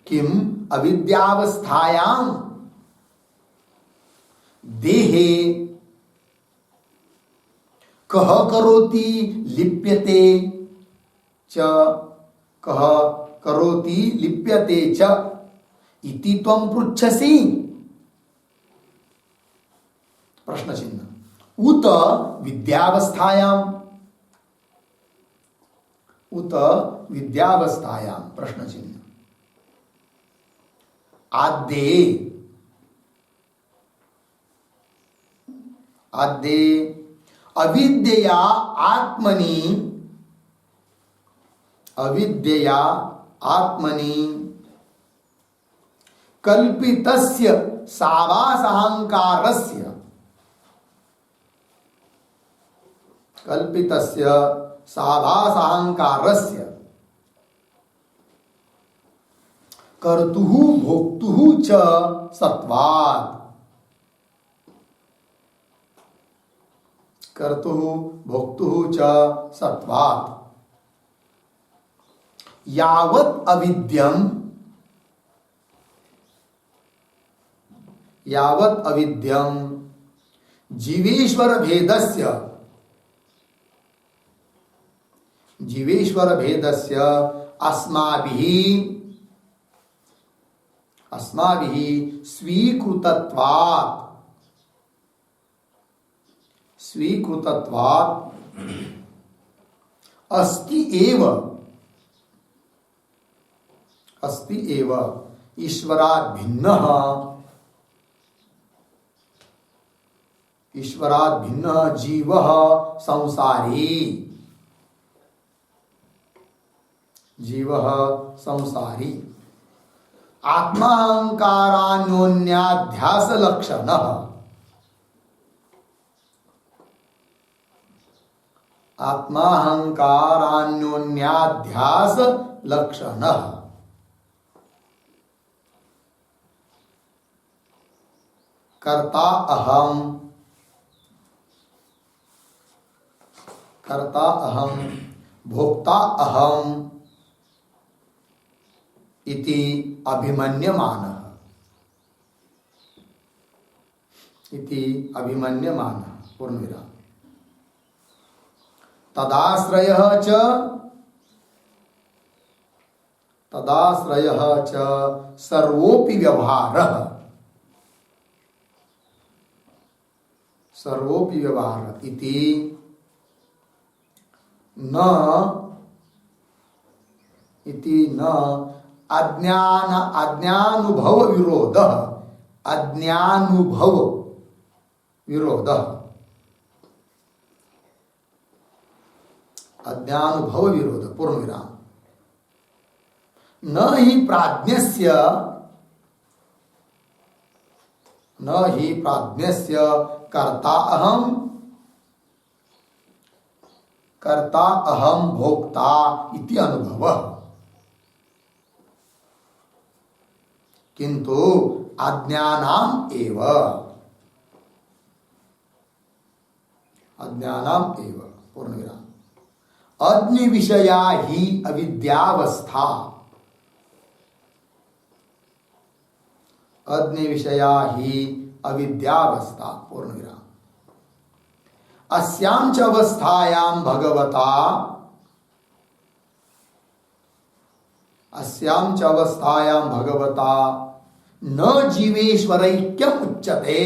किम अविद्यावस्थायाम देहे कह करोति लिप्यते च, कह करोति लिप्यते च इति त्वं पृच्छसि। प्रश्न चिन्ह। उत विद्यावस्थायाम, उत विद्यावस्थायाम प्रश्न चिन्ह। आद्ये, आद्ये अविद्यया आत्मनि, अविद्यया आत्मनि कल्पितस्य सावासहंकारस्य, कल्पितस्य साभासहंकारस्य कर्तुः भोक्तुः च सत्वात्, कर्तुः भोक्तुः च सत्वात्। यावत् अविद्यम्, यावत् अविद्यम् जीवेश्वर भेदस्य, जीवेश्वर भेदस्य अस्माभिः, अस्माभिः स्वीकृतत्वात्, स्वीकृतत्वात् अस्ति एव, अस्ति एव ईश्वरात् भिन्नः, ईश्वरात् भिन्नः जीवः संसारी, जीवः संसारी। आत्माहंकारान्योन्याध्यास लक्षणः, आत्माहंकारान्योन्याध्यास लक्षणः। कर्ता अहम, कर्ता अहम, भोक्ता अहम इति अभिमन्यमानः, इति अभिमन्यमानः। पूर्णविराम। तदाश्रयः च, तदाश्रयः च सर्वोपि व्यवहारः, सर्वोपि व्यवहारः इति न, इति न अज्ञान, अज्ञानुभव विरोधः, अज्ञानुभव विरोधः, अज्ञानुभव विरोध। पूर्णविराम। न हि प्राज्ञस्य, न हि प्राज्ञस्य कर्ता अहम, कर्ता अहम भोक्ता इति अनुभवः, किंतु अज्ञानाम एव, अज्ञानाम एव। पूर्णविराम। अज्ञ विषया ही अविद्यावस्था, अज्ञ विषया ही अविद्यावस्था। पूर्णविराम। अस्यां च अवस्थायां भगवता, अस्यां च अवस्थायां भगवता न जीवेश्वरैक्यम् उच्यते,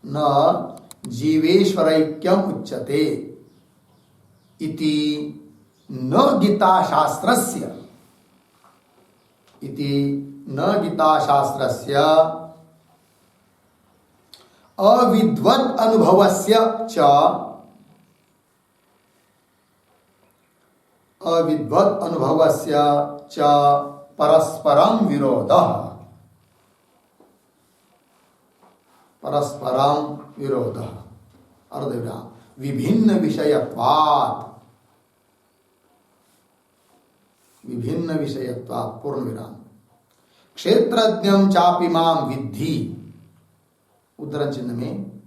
न जीवेश्वरैक्यम् उच्यते इति न गीताशास्त्रस्य, इति न गीताशास्त्रस्य अविद्वत् अनुभवस्य च, अविद्वत् अनुभवस्य च परस्परं विरोधः, परस्परं विरोधः। अर्धविराम। विभिन्न विषयत्वात्, विभिन्न विषयत्वात्। पूर्णविराम। क्षेत्रज्ञं चापि मां विद्धि, उद्धरण चिन्ह में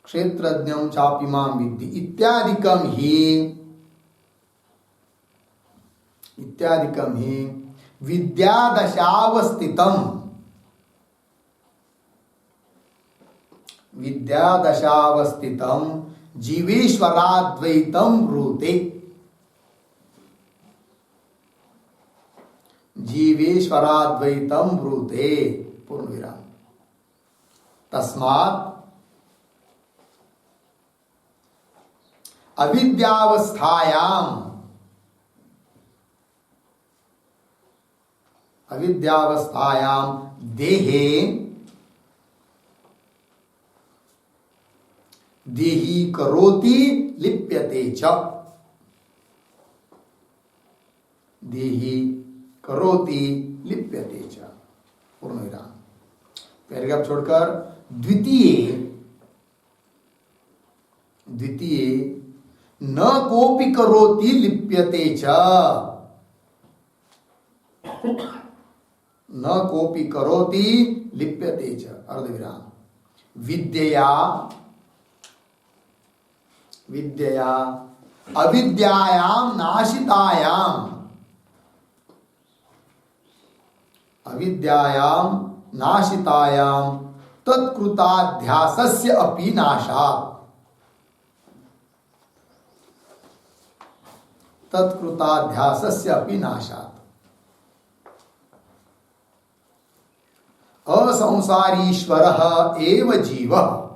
क्षेत्रज्ञं चापि मां विद्धि इत्यादिकं ही, इत्यादिकं ही विद्यादशावस्थितम्, विद्यादशावस्थितं जीवेश्वराद्वैतं ब्रूते, जीवेश्वराद्वैतं ब्रूते। पूर्णविराम। तस्मात् अविद्यावस्थायां, अविद्यावस्थायां देहे, देही करोति लिप्यते च, देही करोति लिप्यते च। पूर्णविराम। पैराग्राफ छोड़कर द्वितीय, द्वितीय न कोपि करोति लिप्यते च, न कोपि करोति लिप्यते च, अर्धविराम। विद्यया विद्यया अविद्यायाम नाशितायाम, अविद्यायाम नाशितायाम तत्कृताध्यासस्य अपि नाशात्, तत्कृताध्यासस्य अपि नाशात्। असंसारीश्वरः एव जीवः,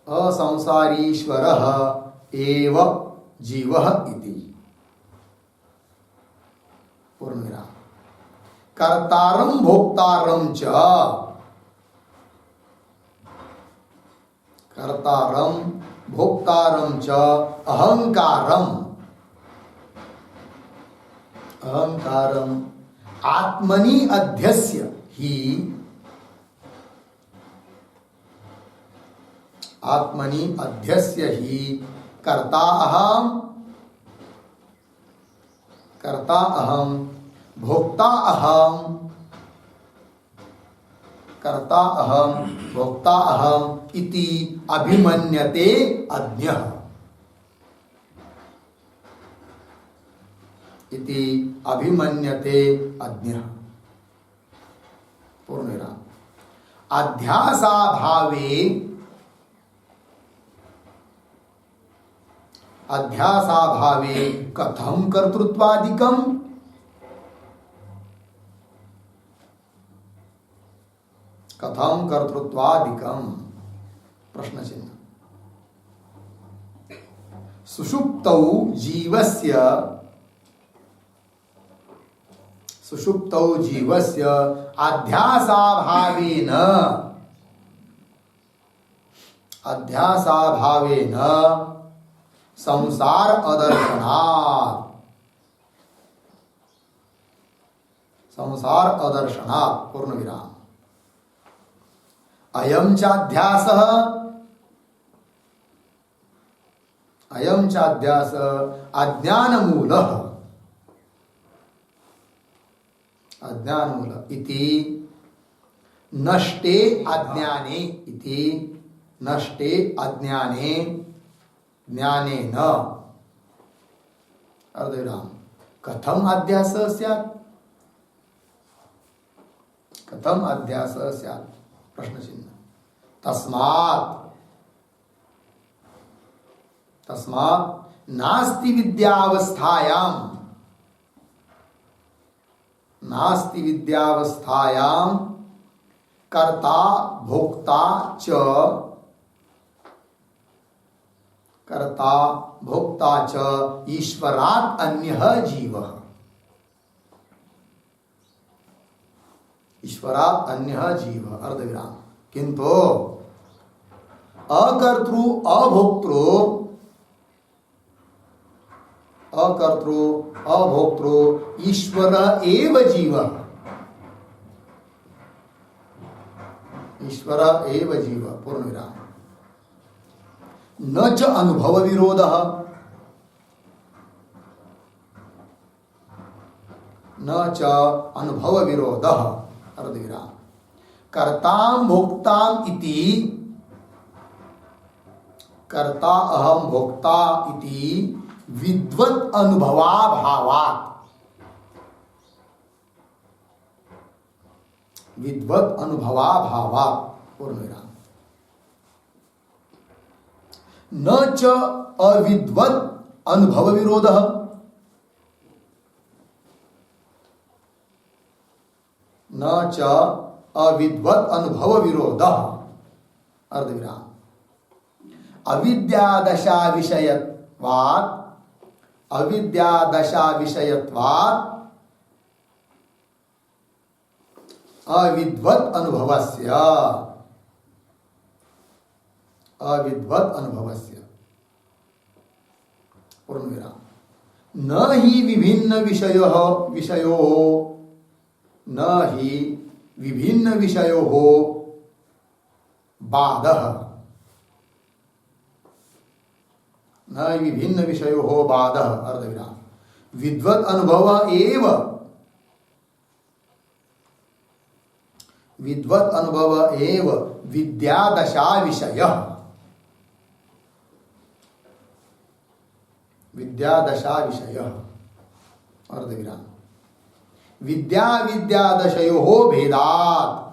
असंसारीश्वरः एव जीवः इति। पूर्णविराम। कर्तारं भोक्तारं च, कर्तारं भोक्तारं च अहंकारं, अहंकारं आत्मनि अध्यस्य हि, आत्मनि अध्यस्य हि कर्ता अहम, कर्ता अहम भोक्ता अहम, कर्ता अहम भोक्ता अहम इति अभिमन्यते अज्ञः, इति अभिमन्यते अज्ञः। पूर्णविराम। अध्यासाभावे, अध्यासाभावे कथं कर्तृत्वादिकम्, कथं कर्तृत्वादिकम्, प्रश्न चिन्ह। सुषुप्तौ जीवस्य, सुषुप्तौ जीवस्य अध्यासाभावेन, अध्यासाभावेन संसार अदर्शनात्, संसार अदर्शनात्। पूर्णविराम। अयं चाध्यासः, अयं चाध्यासः अज्ञानमूलः, अज्ञानमूलः इति नष्टे अज्ञाने, इति नष्टे अज्ञाने ज्ञानेन। अर्धविराम। कथम अध्यासः स्यात्, कथम अध्यासः स्यात्, प्रश्न चिन्ह। तस्मात्, तस्मात् नास्ति विद्यावस्थायां, नास्ति विद्यावस्थायां कर्ता भोक्ता च, कर्ता भोक्ता च ईश्वरात् अन्यः जीवः, ईश्वरात् अन्यः जीवः। अर्धविराम। किंतु अकर्तृ अभोक्तृ, अकर्तृ अभोक्तृ ईश्वर एव जीवः, ईश्वर एव जीवः। पूर्णविराम। न च अनुभव विरोधः, न च अनुभव विरोधः। अर्धविराम। कर्तां भोक्ताम् इति, कर्ता अहम भोक्ता इति विद्वत् अनुभवाभावात्, विद्वत् अनुभवाभावात्। पूर्णविराम। न च अविद्वत् अनुभव विरोधः, न च अविद्वत् अनुभव विरोधः। अर्धविराम। अविद्यादशा विषयत्वात्, अविद्यादशा विषयत्वात् अविद्वत् अनुभवस्य, अविद्वत् अनुभवस्य। पूर्णविराम। न हि विभिन्न विषयोः, विषयोः न हि विभिन्न विषयोः बाधः, न विभिन्न विषयो हो बाध अर्धविराम। विद्वत अनुभव एव, विद्वत अनुभव एव विद्यादशा विषय, विद्यादशा विषय अर्धविराम। विद्या विद्यादशयो भेदात्,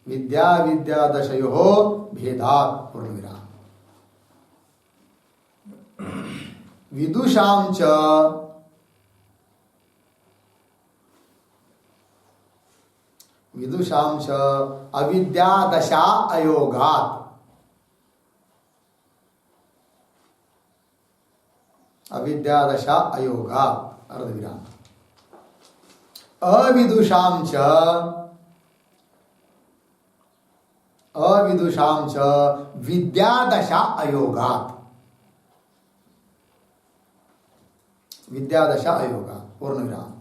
विद्या विद्यादशयो भेदात् पूर्णविराम। विदुषां च अविद्यादशा अयोगात्, अविद्यादशा अयोगात् अर्धविराम। अविदुषां च विद्यादशा अयोगात्, विद्यादशा अयोगात् पूर्णविराम।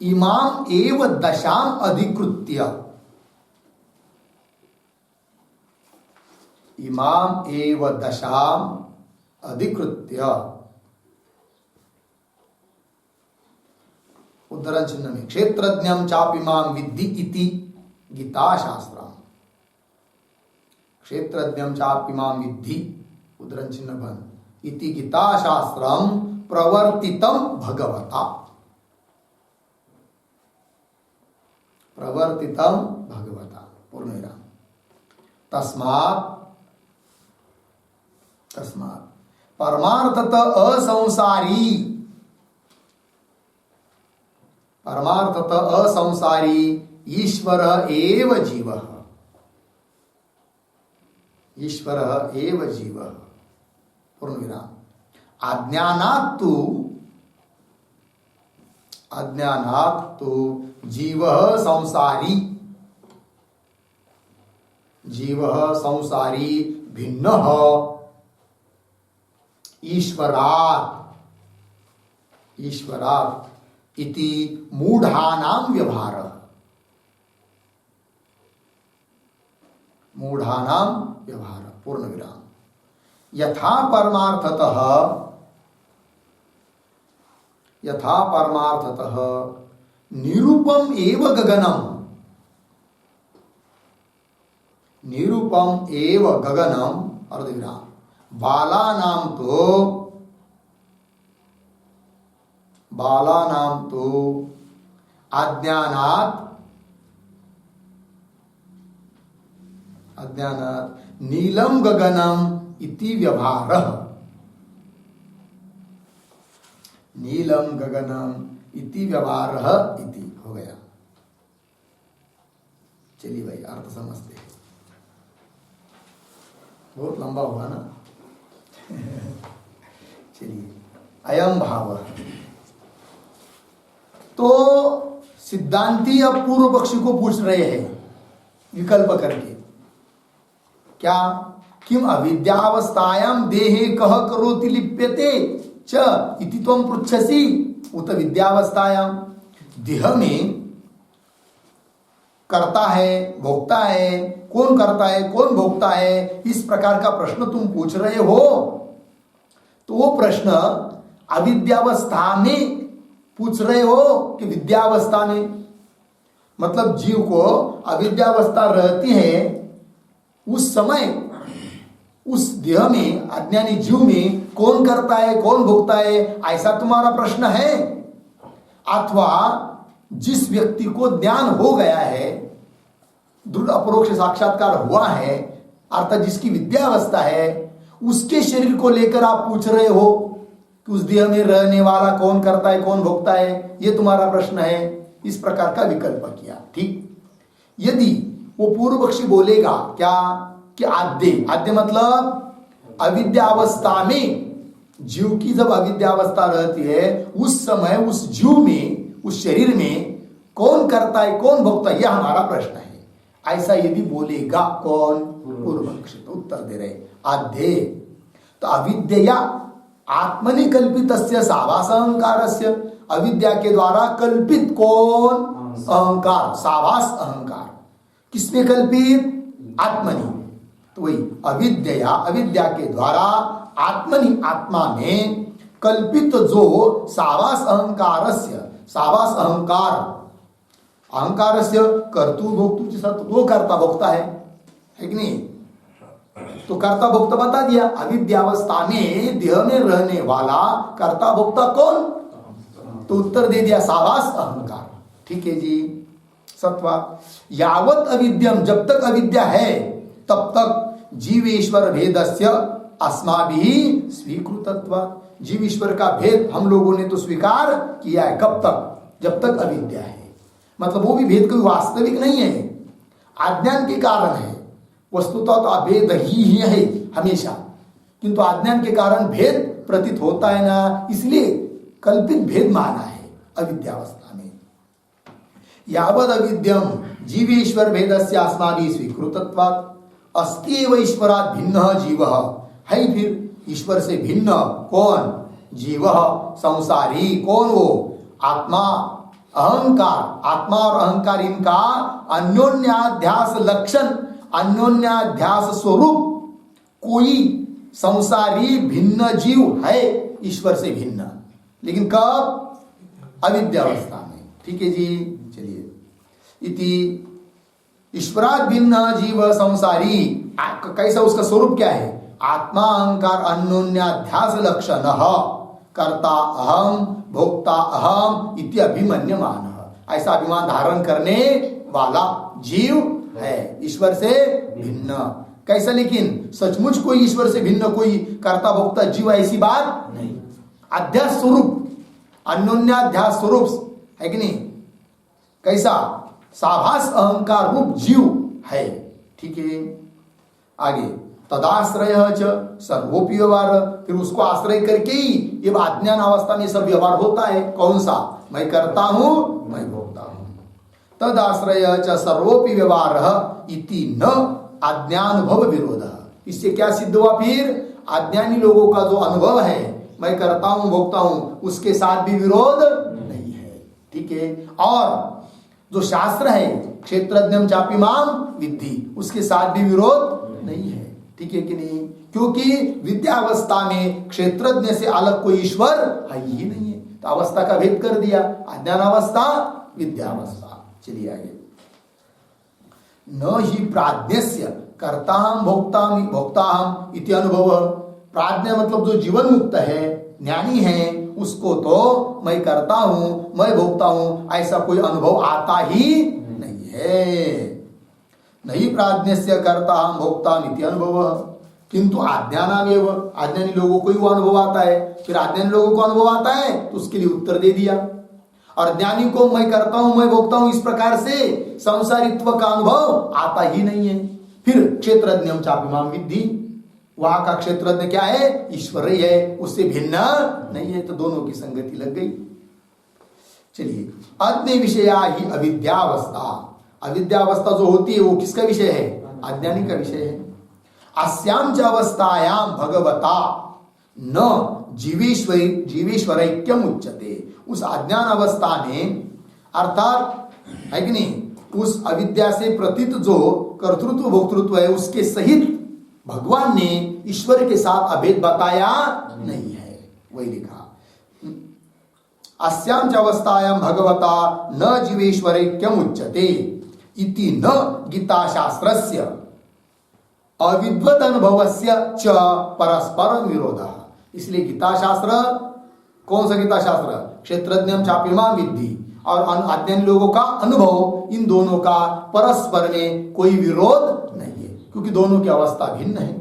इमाम एव दशाम अधिकृत्य, इमाम एव दशाम अधिकृत्य, उद्धरण चिन्ह में क्षेत्रज्ञं चापिमां विद्धि इति गीता शास्त्रम, क्षेत्रज्ञं चापिमां विद्धि उद्धरण चिन्ह बंद इति गीता शास्त्रम प्रवर्तितम भगवता, प्रवर्तितम भगवता पूर्णविराम। तस्मात् परमार्थत असंसारी, परमार्थत असंसारी ईश्वर एव जीवः, ईश्वर एव जीवः पूर्णविराम। अज्ञानात् तु जीवः संसारी, जीवः संसारी भिन्नः ईश्वरात्, ईश्वरात् इति मूढ़ानां व्यवहारः, मूढ़ानां व्यवहारः पूर्णविराम। यथा परमार्थतः निरूपम एव गगनम, निरूपम एव गगनम अर्धविराम। बालानां तो अज्ञानात् नीलम गगनम इति व्यवहारः, नीलम गगनम इति व्यवहारः इति हो गया। चलिए भाई अर्थ समझते हैं, बहुत लंबा हुआ ना। चलिए अयम भाव, तो सिद्धांती अब पूर्व पक्षी को पूछ रहे हैं विकल्प करके, क्या किम अविद्यावस्थायां देहे कह करोति लिप्यते च इति त्वं पृच्छसि उत विद्यावस्थायां। देह में करता है भोगता है, कौन करता है कौन भोगता है, इस प्रकार का प्रश्न तुम पूछ रहे हो। तो वो प्रश्न अविद्यावस्था में पूछ रहे हो कि विद्यावस्था में, मतलब जीव को अविद्यावस्था रहती है उस समय उस देह में, अज्ञानी जीव में कौन करता है कौन भोगता है, ऐसा तुम्हारा प्रश्न है। अथवा जिस व्यक्ति को ज्ञान हो गया है, दृढ़ अपरोक्ष साक्षात्कार हुआ है, अर्थात जिसकी विद्यावस्था है, उसके शरीर को लेकर आप पूछ रहे हो कि उस देह में रहने वाला कौन करता है कौन भोगता है, ये तुम्हारा प्रश्न है। इस प्रकार का विकल्प किया। ठीक, यदि वो पूर्व पक्षी बोलेगा क्या कि आद्य, आद्य मतलब अविद्यावस्था में, जीव की जब अविद्यावस्था रहती है उस समय उस जीव में, उस शरीर में कौन करता है कौन भोगता है, यह हमारा प्रश्न है। ऐसा यदि बोलेगा कौन, पूर्व पक्षी, तो उत्तर दे रहे आद्य। तो अविद्या आत्मनि कल्पितस्य सावास अहंकारस्य, अविद्या के द्वारा कल्पित कौन, अहंकार, सावास अहंकार। किसमें कल्पित? आत्मनि। तो वही अविद्या, अविद्या के द्वारा आत्मनि, आत्मा में कल्पित जो सावास अहंकारस्य, सावास अहंकार, अहंकारस्य कर्तु भोक्तु च सत्, वो कर्ता भोक्ता है कि नहीं? तो कर्ता भोक्ता बता दिया। अविद्यावस्था में देह में रहने वाला कर्ता भोक्ता कौन? तो उत्तर दे दिया सावास अहंकार। ठीक है जी। सत्वा यावत अविद्यम, जब तक अविद्या है तब तक जीव ईश्वर भेदस्य अस्माभिः स्वीकृतत्वात्, जीव ईश्वर का भेद हम लोगों ने तो स्वीकार किया है। कब तक? जब तक अविद्या है। मतलब वो भी भेद कोई वास्तविक नहीं है, अज्ञान के कारण है। वस्तुतः तो अभेद ही है हमेशा, किंतु अज्ञान के कारण भेद प्रतीत होता है ना, इसलिए कल्पित भेद माना है अविद्यावस्था में। यावद अविद्यम जीवेश्वर भेदस्य अस्माभिः स्वीकृतत्वात् अस्ति एव ईश्वरात् भिन्नः जीवः, है फिर ईश्वर से भिन्न कौन? जीव, संसारी। कौन वो? आत्मा, अहंकार। आत्मा और अहंकार इनका अन्योन्याध्यास लक्षण, अन्योन्याध्यास स्वरूप। कोई संसारी भिन्न जीव है ईश्वर से भिन्न, लेकिन कब? अविद्यावस्था में। ठीक है जी। चलिए, इति ईश्वरात् भिन्न जीव संसारी, कैसा उसका स्वरूप क्या है? आत्मा अहंकार अन्योन्याध्यास लक्षण, कर्ता अहम भोक्ता अहम इति अभिमन्यमान, ऐसा अभिमान धारण करने वाला जीव है ईश्वर से भिन्न। कैसा? लेकिन सचमुच कोई ईश्वर से भिन्न कोई कर्ता भोक्ता जीव ऐसी बात नहीं। अध्यास स्वरूप, अन्योन्याध्यास स्वरूप है कि नहीं? कैसा? साभास अहंकार रूप जीव है। ठीक है। आगे तदाश्रय च सर्वोपि व्यवहार, फिर उसको आश्रय करके ही ये अज्ञान अवस्था में सब व्यवहार होता है। कौन सा? मैं करता हूं, मैं भोगता हूं। तदाश्रय च सर्वोपि व्यवहार इति न अज्ञानुभव विरोध। इससे क्या सिद्ध हुआ? फिर अज्ञानी लोगों का जो अनुभव है, मैं करता हूं भोगता हूं, उसके साथ भी विरोध नहीं है। ठीक है। और जो शास्त्र है क्षेत्रज्ञम चापि माम विद्धि, उसके साथ भी विरोध नहीं है। ठीक है कि नहीं? क्योंकि विद्यावस्था में क्षेत्रज्ञ से अलग कोई ईश्वर है ही नहीं है, तो अवस्था का भेद कर दिया। अज्ञानावस्था, विद्यावस्था। चलिए आगे। न ही प्राज्ञस्य कर्ताहम भोक्ताहम भोक्ताहम इति अनुभव। प्राज्ञ मतलब जो जीवन मुक्त है, ज्ञानी है, उसको तो मैं करता हूं, मैं भोगता हूं, ऐसा कोई अनुभव आता ही नहीं है। नहीं प्राज्ञस्य कर्ताहम भोक्ताहम इति अनुभव, किंतु अज्ञानामेव, अज्ञानी लोगों को ही वो अनुभव आता है। फिर अज्ञानी लोगों को अनुभव आता है तो उसके लिए उत्तर दे दिया। और ज्ञानी को मैं करता हूं, मैं भोगता हूं, इस प्रकार से संसारित्व का अनुभव आता ही नहीं है। फिर क्षेत्रज्ञम चापि माम विद्धि, वहां का क्षेत्रज्ञ क्या है? ईश्वर ही है, उससे भिन्न नहीं है। तो दोनों की संगति लग गई। चलिए, अज्ञ विषया ही अविद्यावस्था। अविद्यावस्था जो होती है वो किसका विषय है? अज्ञानी का विषय है। अस्याम च अवस्थायाम भगवता न जीवेश्वरैक्यम उच्यते। उस अज्ञान अवस्था में, अर्थात है कि नहीं, उस अविद्या से प्रतीत जो कर्तृत्व भोक्तृत्व है उसके सहित भगवान ने ईश्वर के साथ अभेद बताया नहीं है। वही लिखा, अस्याम च अवस्थायाम भगवता न जीवेश्वरैक्यम उच्यते इति न गीता शास्त्रस्य अविद्वत अनुभवस्य च परस्पर विरोधः। इसलिए गीता शास्त्र, कौन सा गीता शास्त्र? क्षेत्रज्ञम चापि माम विद्धि और अज्ञानी लोगों का अनुभव, इन दोनों का परस्पर में कोई विरोध नहीं है, क्योंकि दोनों की अवस्था भिन्न है।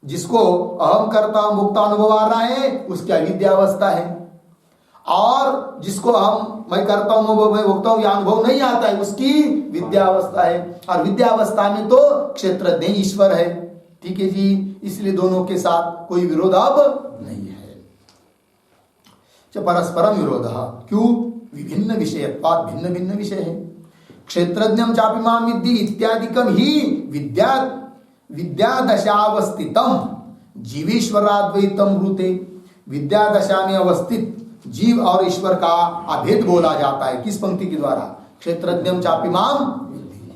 जिसको अहम कर्ता मुक्ता अनुभव आ रहा है उसकी अविद्यावस्था है, और जिसको मैं करता हूं मैं भोगता हूं यह अनुभव नहीं आता है उसकी विद्यावस्था है। और विद्यावस्था में तो क्षेत्रज्ञ ईश्वर है। ठीक है जी। इसलिए दोनों के साथ कोई विरोध अब नहीं है। परस्परम विरोध क्यों? विभिन्न विषयत्वात्, भिन्न भिन्न विषय है। क्षेत्रज्ञम चापि माम विद्धि इत्यादिकम ही विद्यादशावस्थितम जीवेश्वराद्वैतम रूते। विद्यादशा में अवस्थित जीव और ईश्वर का अभेद बोला जाता है। किस पंक्ति के द्वारा? क्षेत्रज्ञम चापि माम विद्धि।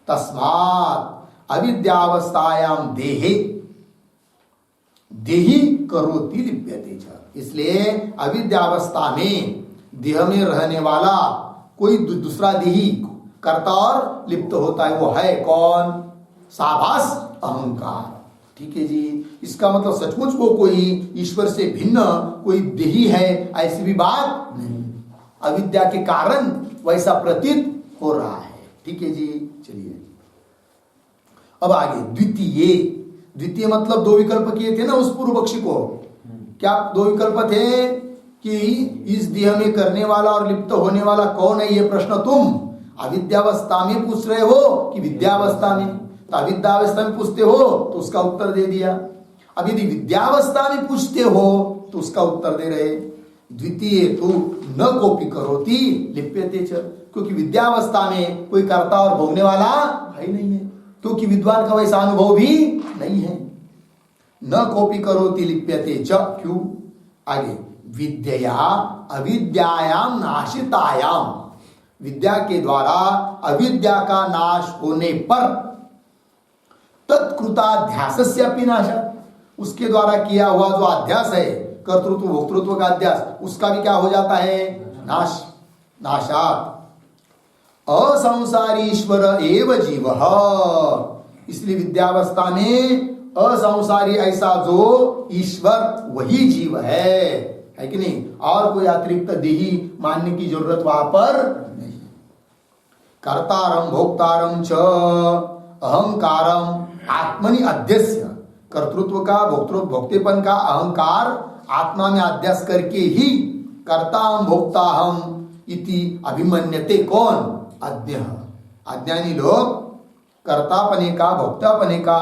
तस्मात् अविद्यावस्थायाम देहे देही करोति लिप्यते च। इसलिए अविद्यावस्था में देह में रहने वाला कोई दूसरा देही कर्ता और लिप्त होता है। वो है कौन? साभास अहंकार। ठीक है जी। इसका मतलब सचमुच वो कोई ईश्वर से भिन्न कोई देही है ऐसी भी बात नहीं, अविद्या के कारण वैसा प्रतीत हो रहा है। ठीक है जी। चलिए अब आगे द्वितीय मतलब दो विकल्प किए थे ना उस पूर्व पक्षी को। क्या दो विकल्प थे कि इस देह में करने वाला और लिप्त होने वाला कौन है, ये प्रश्न तुम अविद्यावस्था में पूछ रहे हो कि विद्यावस्था में? तो अविद्यावस्था में पूछते हो तो उसका उत्तर दे दिया। अब यदि विद्यावस्था में पूछते हो तो उसका उत्तर दे रहे द्वितीय तो न कोपी करोति लिप्यते च, क्योंकि विद्यावस्था में कोई कर्ता और भोगने वाला है ही नहीं है, क्योंकि विद्वान का वैसा अनुभव भी नहीं है। न कोपी करोति लिप्यते च, क्यों? आगे विद्या अविद्यायाम नाशितायाम, विद्या के द्वारा अविद्या का नाश होने पर तत्कृताध्यासस्य अपि नाशः, उसके द्वारा किया हुआ जो अध्यास है कर्तृत्व भोक्तृत्व का अध्यास, उसका भी क्या हो जाता है? नाश। नाशात असंसारीश्वर एव जीवः, इसलिए विद्यावस्था में असंसारी ऐसा जो ईश्वर वही जीव है कि नहीं? और कोई अतिरिक्त देही मानने की जरूरत वहां पर नहीं। कर्तारम भोक्तारम च अहंकारम आत्मनि अध्यस्य, कर्तृत्व का भोक्तृत्व भोक्तेपन का अहंकार आत्मा में अध्यास करके ही कर्ताहम भोक्ताहम इति अभिमन्यते। कौन? अज्ञ अज्ञानी लोग कर्तापने का भोक्तापने का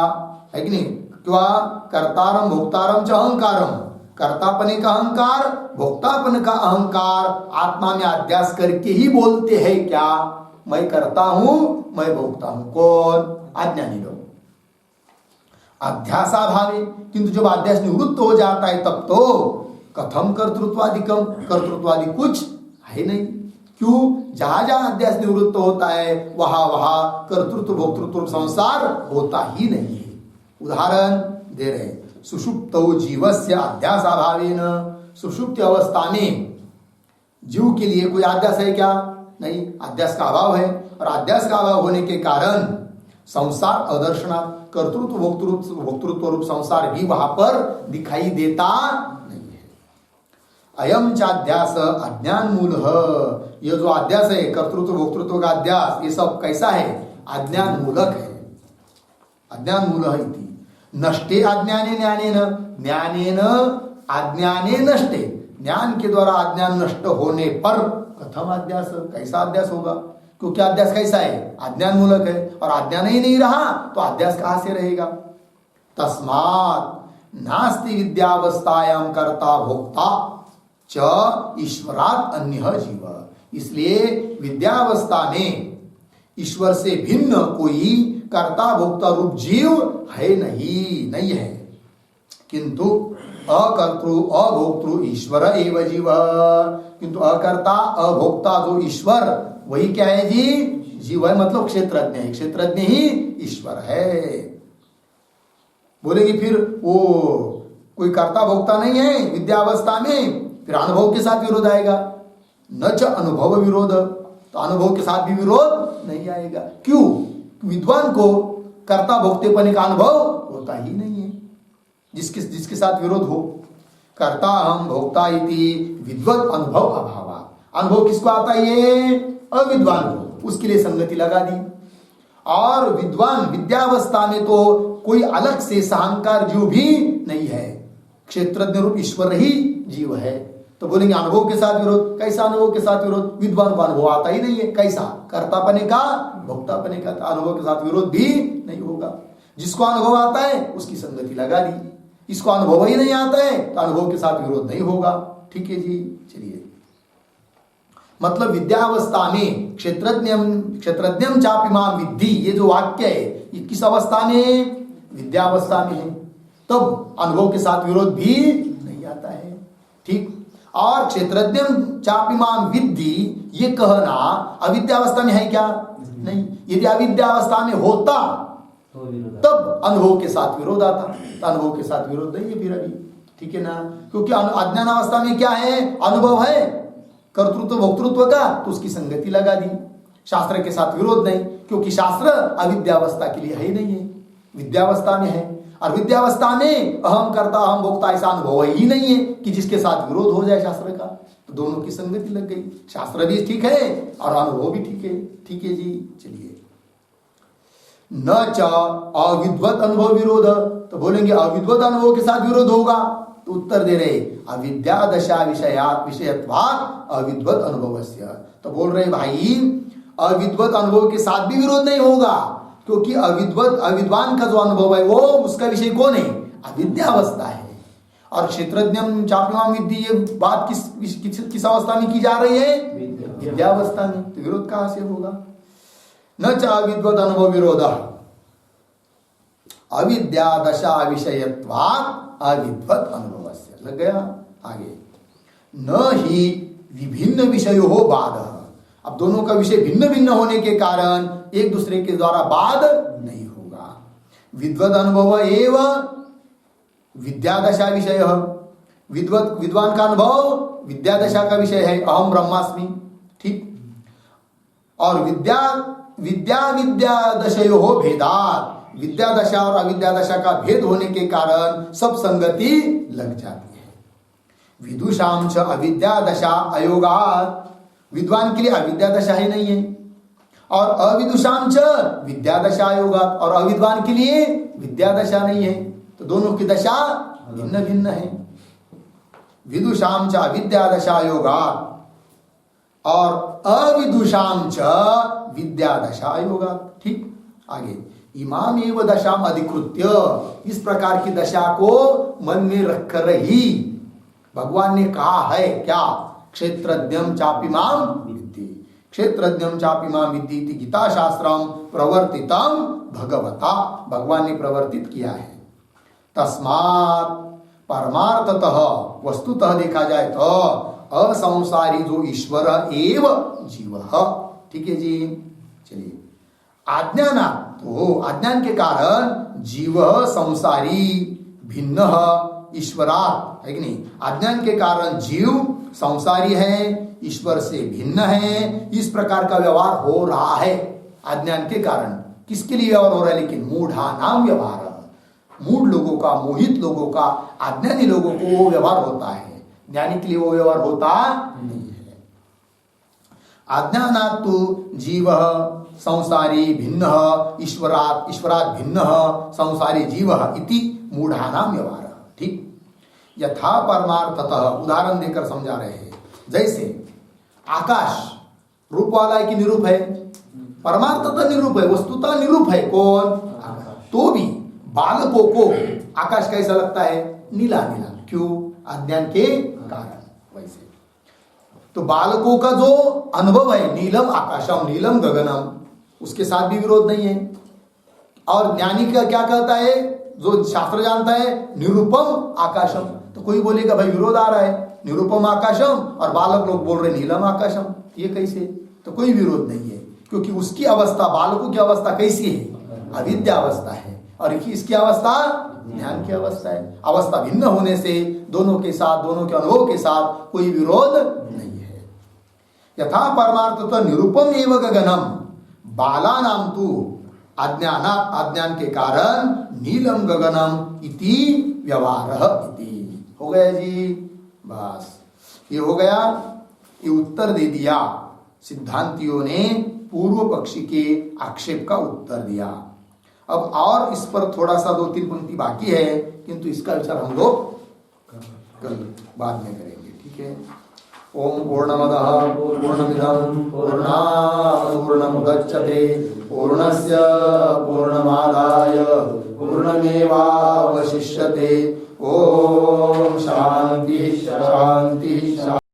है कि नहीं? क्या? कर्तारम भोक्तारम च अहंकारम, कर्तापने का अहंकार भोक्तापन का अहंकार आत्मा में अध्यास करके ही बोलते हैं क्या? मैं करता हूं, मैं भोगता हूं। कौन? अज्ञानी लोग। अध्यासाभावे, किंतु जब अध्यास निवृत्त हो जाता है तब तो कथम कर्तृत्वादिकम, कर्तृत्वादि कुछ है नहीं। क्यों? जहां जहां अध्यास निवृत्त होता है वहां वहां कर्तृत्व भोक्तृत्व संसार होता ही नहीं है। उदाहरण दे रहे, सुषुप्तौ जीवस्य अध्यासाभावेन, सुषुप्त अवस्था में जीव के लिए कोई अध्यास है क्या? नहीं, अध्यास का अभाव है। और अध्यास का अभाव होने के कारण संसार अदर्शना, कर्तृत्व भोक्तृत्व रूप संसार भी वहां पर दिखाई देता नहीं है। अयम चाध्यास अज्ञान मूल, यह जो अध्यास है कर्तृत्व भोक्तृत्व का अध्यास, ये सब कैसा है? अज्ञान मूलक है। अज्ञान मूल है इति नष्टे अज्ञाने ज्ञानेन, ज्ञानेन अज्ञाने नष्टे, ज्ञान के द्वारा अज्ञान नष्ट होने पर कथम अध्यास, कैसा अध्यास होगा? क्योंकि अध्यास कैसा है? अज्ञान मूलक है, और अज्ञान ही नहीं रहा तो अध्यास कहां से रहेगा? तस्मात् नास्ति विद्यावस्थायाम कर्ता भोक्ता च ईश्वरात् अन्यः जीव, इसलिए विद्यावस्था में ईश्वर से भिन्न कोई कर्ता भोक्ता रूप जीव है नहीं है। किंतु अकर्तृ अभोक्तृ ईश्वर एव जीव, किंतु अकर्ता अभोक्ता जो ईश्वर वही क्या है जी? जीव है, मतलब क्षेत्रज्ञ है। क्षेत्रज्ञ ही ईश्वर है। बोलेगी फिर वो कोई कर्ता भोक्ता नहीं है विद्यावस्था में, फिर अनुभव के साथ विरोध आएगा। न च अनुभव विरोध, तो अनुभव के साथ भी विरोध नहीं आएगा। क्यों? विद्वान को कर्ता भोक्तेपन का अनुभव होता ही नहीं है। जिसके साथ विरोध हो, कर्ता हम भोक्ता इति विद्वत अनुभव अभाव, अनुभव किसको आता है? अविद्वान को, उसके लिए संगति लगा दी। और विद्वान विद्यावस्था में तो कोई अलग से साहंकार जीव भी नहीं है, क्षेत्रज्ञ रूप ईश्वर ही जीव है। तो बोलेंगे अनुभव के साथ विरोध, कैसा अनुभव के साथ विरोध? विद्वान को अनुभव आता ही नहीं है, कैसा? कर्तापने का भोक्तापने का, अनुभव के साथ विरोध भी नहीं होगा। जिसको अनुभव आता है उसकी संगति लगा दी, इसको अनुभव ही नहीं आता है तो अनुभव के साथ विरोध नहीं होगा। ठीक है जी। चलिए, मतलब विद्यावस्था में क्षेत्रज्ञम चापिमाम विद्धि, ये जो वाक्य है ये किस अवस्था में? विद्यावस्था में है, तब अनुभव के साथ विरोध भी नहीं आता है। ठीक। और क्षेत्रज्ञम चापिमाम विद्धि ये कहना अविद्यावस्था में है क्या? नहीं। यदि अविद्यावस्था में होता तब अनुभव के साथ विरोध आता, तो अनुभव के साथ विरोध नहीं है फिर अभी, ठीक है ना? क्योंकि अज्ञान अवस्था में क्या है? अनुभव है कर्तृत्व भोक्तृत्व का, तो उसकी संगति लगा दी। शास्त्र के साथ विरोध नहीं, क्योंकि शास्त्र अविद्यावस्था के लिए है ही नहीं है, विद्यावस्था में है। और विद्यावस्था में अहम कर्ता अहम भोक्ता ऐसा अनुभव ही नहीं है कि जिसके साथ विरोध हो जाए शास्त्र का, तो दोनों की संगति लग गई। शास्त्र भी ठीक है और अनुभव भी ठीक है। ठीक है जी, चलिए। न च अविद्वत अनुभव विरोध, तो बोलेंगे अविद्वत अनुभव के साथ विरोध होगा, तो उत्तर दे रहे अविद्या दशा विषयत्वात् अविद्वत अनुभवस्य। तो बोल रहे भाई अविद्वत अनुभव के साथ भी विरोध नहीं होगा, क्योंकि अविद्वान का जो अनुभव है वो उसका विषय कौन है? अविद्यावस्था है। और क्षेत्रज्ञम चापिमाम विद्धि ये बात किस अवस्था में की जा रही है? विद्यावस्था में। तो विरोध कहां से होगा? न च अविद्वत अनुभव विरोध अविद्या दशा विषयत्वात् अविद्वत अनुभवस्य। लग गया? आगे न ही विभिन्न विषयो हो बाध। अब दोनों का विषय भिन्न भिन्न होने के कारण एक दूसरे के द्वारा बाध नहीं होगा। विद्वत अनुभव एवं विद्यादशा विषय, विद्वान का अनुभव विद्यादशा का विषय है, अहम ब्रह्मास्मि, ठीक। और विद्यादशयो हो भेदात, विद्यादशा और अविद्यादशा का भेद होने के कारण सब संगति लग जाती है। विदुषाम च अविद्यादशा अयोगात, विद्वान के लिए अविद्यादशा ही नहीं है, और अविदुषाम च विद्यादशा अयोगात, और अविद्वान के लिए विद्यादशा नहीं है, तो दोनों की दशा भिन्न भिन्न है। विदुषाम च अविद्यादशा योगात् और अविदुषाम च विद्यादशा योगात्, ठीक। आगे इमाम एव दशाम अधिकृत्य, इस प्रकार की दशा को मन में रखकर ही भगवान ने कहा है क्या? क्षेत्रज्ञम चापिमाम विद्धि, क्षेत्रज्ञम चापिमाम विद्धि इति गीता शास्त्रम प्रवर्तितम भगवता, भगवान ने प्रवर्तित किया है। तस्मात् परमार्थतः वस्तुतः देखा जाए तो असंसारी जो ईश्वर एव जीव, ठीक है जी। चलिए आज्ञाना, तो अज्ञान के कारण जीव संसारी भिन्न ईश्वरात्, है कि नहीं? अज्ञान के कारण जीव संसारी है, ईश्वर से भिन्न है, इस प्रकार का व्यवहार हो रहा है अज्ञान के कारण। किसके लिए व्यवहार हो रहा है? लेकिन मूढ़ा नाम व्यवहार, मूढ़ लोगों का, मोहित लोगों का, अज्ञानी लोगों को वो व्यवहार होता है, ज्ञानी के लिए वो व्यवहार होता नहीं है। अज्ञानात् तो जीव संसारी भिन्न ईश्वरात् भिन्न संसारी जीव इति मूढ़ानाम व्यवहार, ठीक। यथा परमार्थतः, उदाहरण देकर समझा रहे हैं। जैसे आकाश रूप वाला है कि निरूप है? परमार्थतः निरूप है, वस्तुतः निरूप है। कौन? आकाश। तो भी बालकों को आकाश कैसा लगता है? नीला नीला। क्यों? अज्ञान के कारण। वैसे तो बालकों का जो अनुभव है नीलम आकाशम नीलम गगनम, उसके साथ भी विरोध नहीं है। और ज्ञानी का क्या कहता है, जो शास्त्र जानता है, निरूपम आकाशम। तो कोई बोलेगा भाई विरोध आ रहा है, निरूपम आकाशम और बालक लोग बोल रहे नीलम आकाशम, ये कैसे? तो कोई विरोध नहीं है, क्योंकि उसकी अवस्था, बालकों की अवस्था कैसी है? अविद्यावस्था है, और इसकी अवस्था ज्ञान की अवस्था है। अवस्था भिन्न होने से दोनों के साथ, दोनों के अनुभव के साथ कोई विरोध नहीं है। यथा परमार्थतः निरूपम एव गगनम, बाला नाम तू अज्ञान के कारण नीलम गगनम इति व्यवहारः इति। हो गया जी, बस ये हो गया। ये उत्तर दे दिया सिद्धांतियों ने, पूर्व पक्षी के आक्षेप का उत्तर दिया। अब और इस पर थोड़ा सा 2-3 पंक्ति बाकी है, किंतु इसका विचार हम लोग कल बाद में करेंगे, ठीक है। ओम पूर्णमदः पूर्णमिदं पूर्णात् पूर्णमुदच्यते पूर्णस्य पूर्णमादाय पूर्णमेवावशिष्यते। ओम शांति शांति शांति।